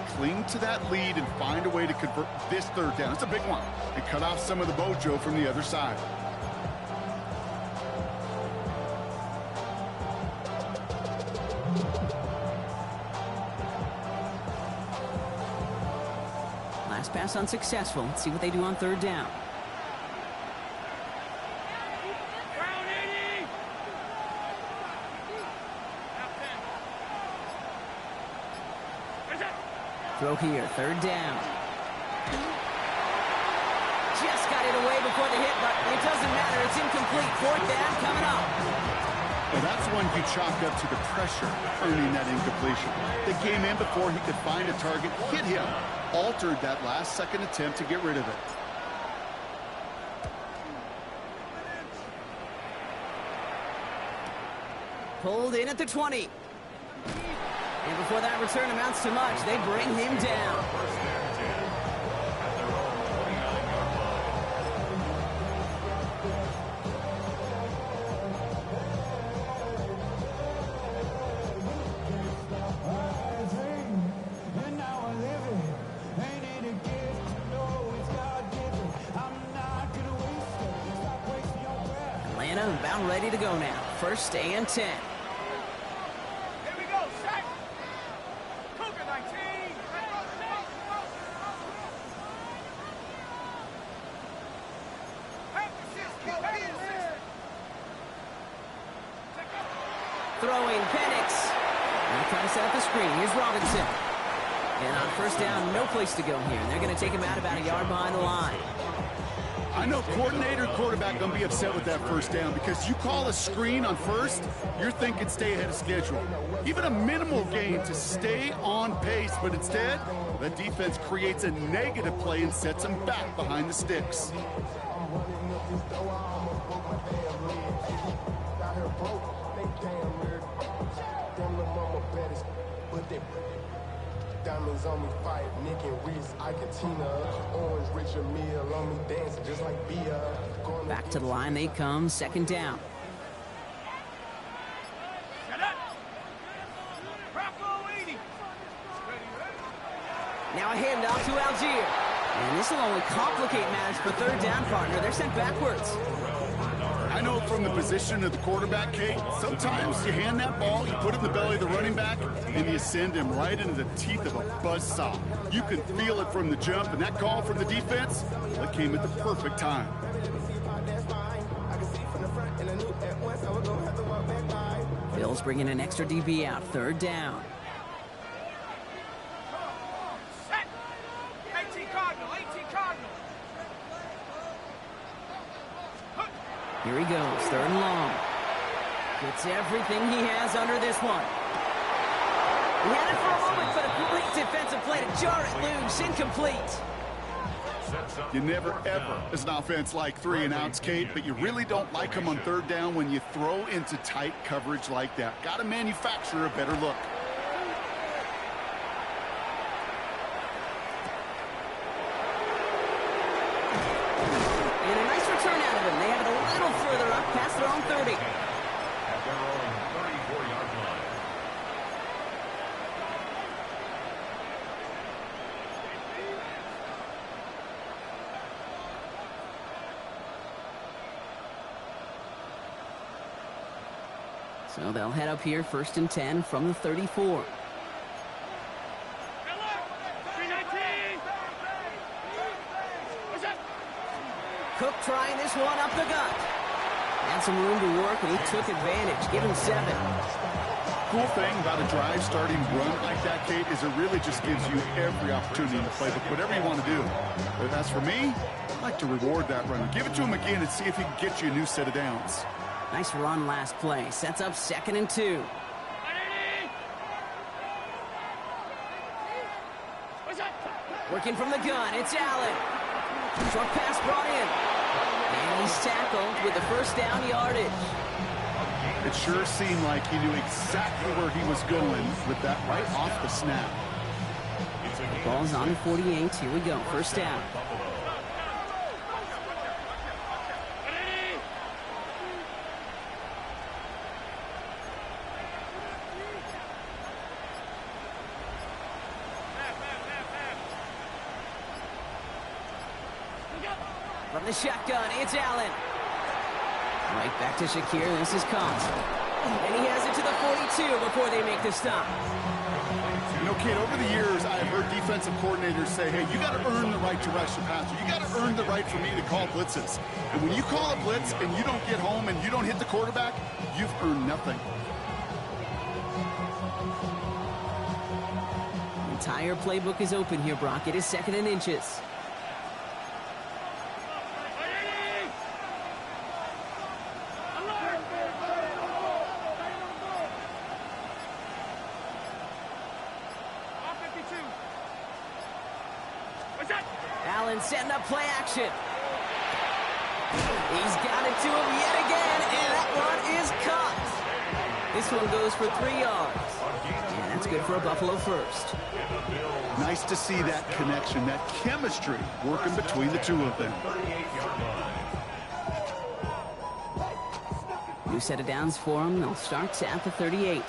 Cling to that lead and find a way to convert this third down. It's a big one. And cut off some of the mojo from the other side. Last pass unsuccessful. Let's see what they do on third down. Throw here, third down. Just got it away before the hit, but it doesn't matter. It's incomplete. Fourth down coming up. Well, that's one you chalk up to the pressure earning that incompletion. They came in before he could find a target, hit him, altered that last-second attempt to get rid of it. Pulled in at the 20. And before that return amounts to much, they bring him down. Atlanta about ready to go now. First and 10. Throwing Penix. Now trying to set up the screen. Here's Robinson. And on first down, no place to go here. And they're going to take him out about a yard behind the line. I know coordinator and quarterback going to be upset with that first down because you call a screen on first, you're thinking stay ahead of schedule. Even a minimal gain to stay on pace, but instead, the defense creates a negative play and sets them back behind the sticks. Diamonds on me, fight, Nick and Reese, Iketina, Orange, Richard Mill on me, dancing just like Bia. Back to the line they come, second down. Now a handoff to Algier. And this will only complicate matters for third down, partner. They're sent backwards. I know from the position of the quarterback, Kate, sometimes you hand that ball, you put it in the belly of the running back, and you send him right into the teeth of a buzzsaw. You can feel it from the jump, and that call from the defense, that came at the perfect time. Bills bringing an extra DB out, third down. Here he goes, third and long. Gets everything he has under this one. He had it for a moment, but a great defensive play to jar it loose, incomplete. You never, ever, as an offense, like 3 and outs, Kate, but you really don't like them on third down when you throw into tight coverage like that. Got to manufacture a better look. And a nice return out of him. They have it a little further up past their own 30. At their own 34-yard line. So they'll head up here, first and 10 from the 34. Cook trying this one up the gut. Had some room to work, and he took advantage. Give him 7. Cool thing about a drive starting run like that, Kate, is it really just gives you every opportunity in the playbook, whatever you want to do. But as for me, I like to reward that runner. Give it to him again and see if he can get you a new set of downs. Nice run last play. Sets up second and 2. Working from the gun, it's Allen. Short pass brought in. And he's tackled with the first down yardage. It sure seemed like he knew exactly where he was going with that right off the snap. Ball's on the 48. Here we go. First down. From the shotgun, it's Allen. Right back to Shakir. This is caught. And he has it to the 42 before they make the stop. You know, Kate, over the years, I have heard defensive coordinators say, hey, you got to earn the right to rush the passer. You got to earn the right for me to call blitzes. And when you call a blitz and you don't get home and you don't hit the quarterback, you've earned nothing. The entire playbook is open here, Brock. It is 2nd and inches. Allen setting up play action. He's got it to him yet again, and that one is caught. This one goes for 3 yards. And that's good for a Buffalo first. Nice to see that connection, that chemistry working between the two of them. New set of downs for them. They'll start at the 38.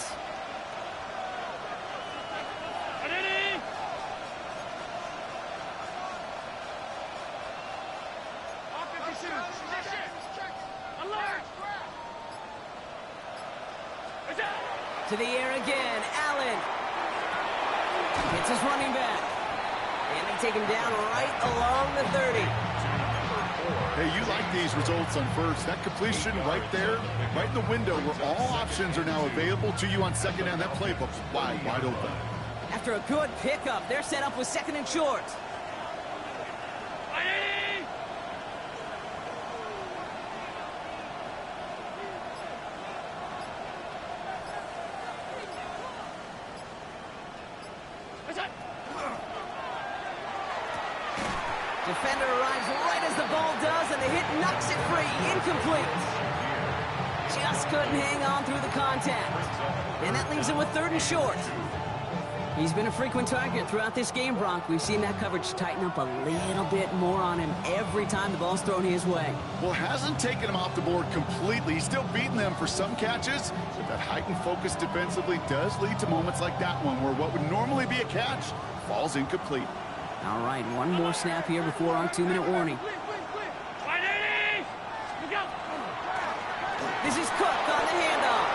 To the air again, Allen. Hits his running back. And they take him down right along the 30. Hey, you like these results on first. That completion right there, right in the window where all options are now available to you on 2nd down. That playbook's wide open. After a good pickup, they're set up with 2nd and short. Defender arrives right as the ball does, and the hit knocks it free. Incomplete. Just couldn't hang on through the contact. And that leaves him with 3rd and short. He's been a frequent target throughout this game, Brock. We've seen that coverage tighten up a little bit more on him every time the ball's thrown his way. Well, hasn't taken him off the board completely. He's still beating them for some catches, but that heightened focus defensively does lead to moments like that one where what would normally be a catch falls incomplete. All right, one more snap here before our 2-minute warning. This is Cook on the handoff.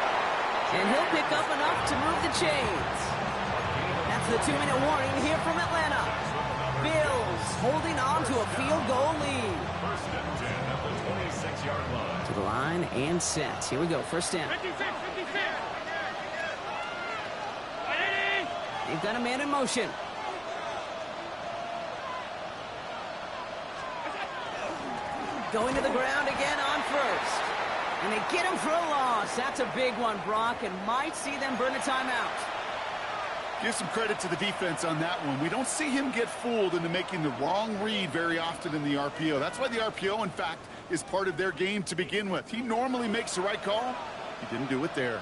And he'll pick up enough to move the chains. That's the 2-minute warning here from Atlanta. Bills holding on to a field goal lead. 1st and 10 at the 26-yard line. To the line and set. Here we go, 1st down. They've got a man in motion. Going to the ground again on 1st. And they get him for a loss. That's a big one, Brock, and might see them burn a timeout. Give some credit to the defense on that one. We don't see him get fooled into making the wrong read very often in the RPO. That's why the RPO, in fact, is part of their game to begin with. He normally makes the right call. He didn't do it there.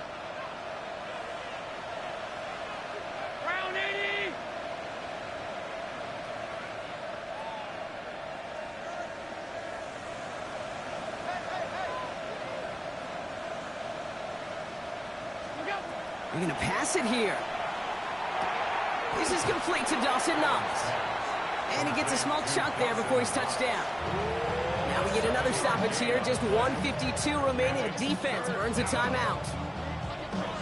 They're going to pass it here. This is complete to Dawson Knox. And he gets a small chunk there before he's touched down. Now we get another stoppage here. Just 1:52 remaining. The defense earns a timeout.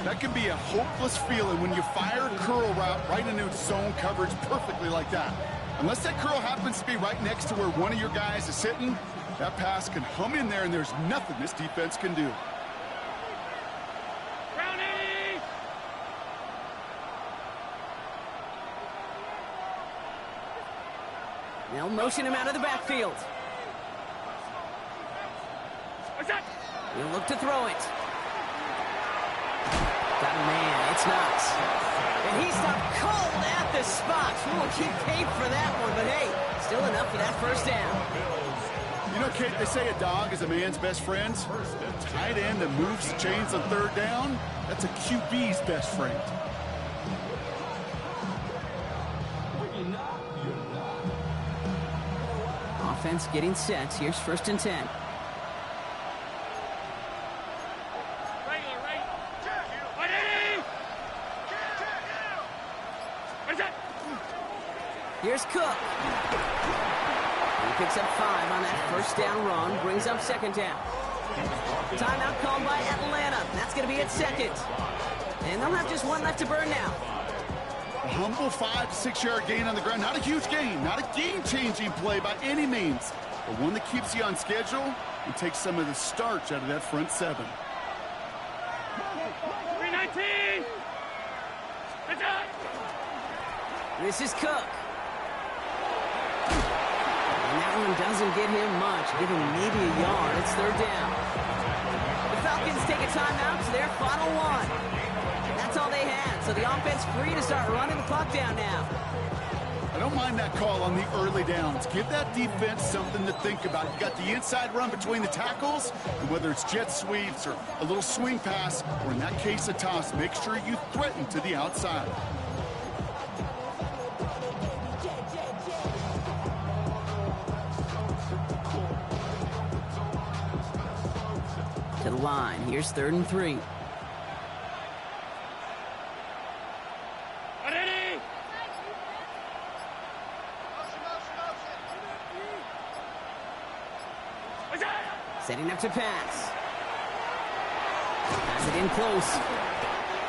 That can be a hopeless feeling when you fire a curl route right into zone coverage perfectly like that. Unless that curl happens to be right next to where one of your guys is sitting, that pass can hum in there and there's nothing this defense can do. They'll motion him out of the backfield. He'll look to throw it. Got a man. It's Knox. And he's stopped cold at the spot. We'll keep paid for that one, but hey, still enough for that 1st down. You know, Kate, they say a dog is a man's best friend. A tight end that moves the chains on 3rd down, that's a QB's best friend. Offense getting set. Here's 1st and 10. Here's Cook. He picks up 5 on that 1st down run. Brings up 2nd down. Timeout called by Atlanta. That's going to be at 2nd. And they'll have just one left to burn now. A humble 5 to 6 yard gain on the ground. Not a huge gain, not a game-changing play by any means, but one that keeps you on schedule and takes some of the starch out of that front 7. 319! Good job! This is Cook. And that one doesn't get him much. Give him maybe a yard. It's 3rd down. The Falcons take a timeout to their final one. That's all they had, so the offense free to start running the clock down now. I don't mind that call on the early downs. Give that defense something to think about. You got the inside run between the tackles, and whether it's jet sweeps or a little swing pass, or in that case a toss, make sure you threaten to the outside. To the line. Here's 3rd and 3. Setting up to pass. Pass it in close.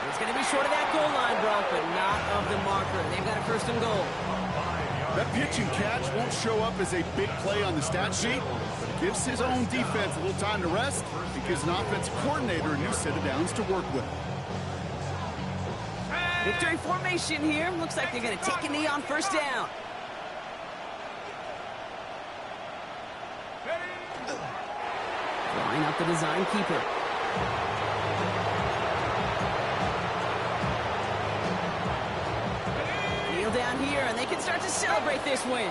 It's going to be short of that goal line, Brock, but not of the marker. They've got a 1st and goal. That pitch and catch won't show up as a big play on the stat sheet, but it gives his own defense a little time to rest. It gives an offensive coordinator a new set of downs to work with. Victory formation here. Looks like they're going to take a knee on 1st down. Line up the design keeper. Kneel down here, and they can start to celebrate this win.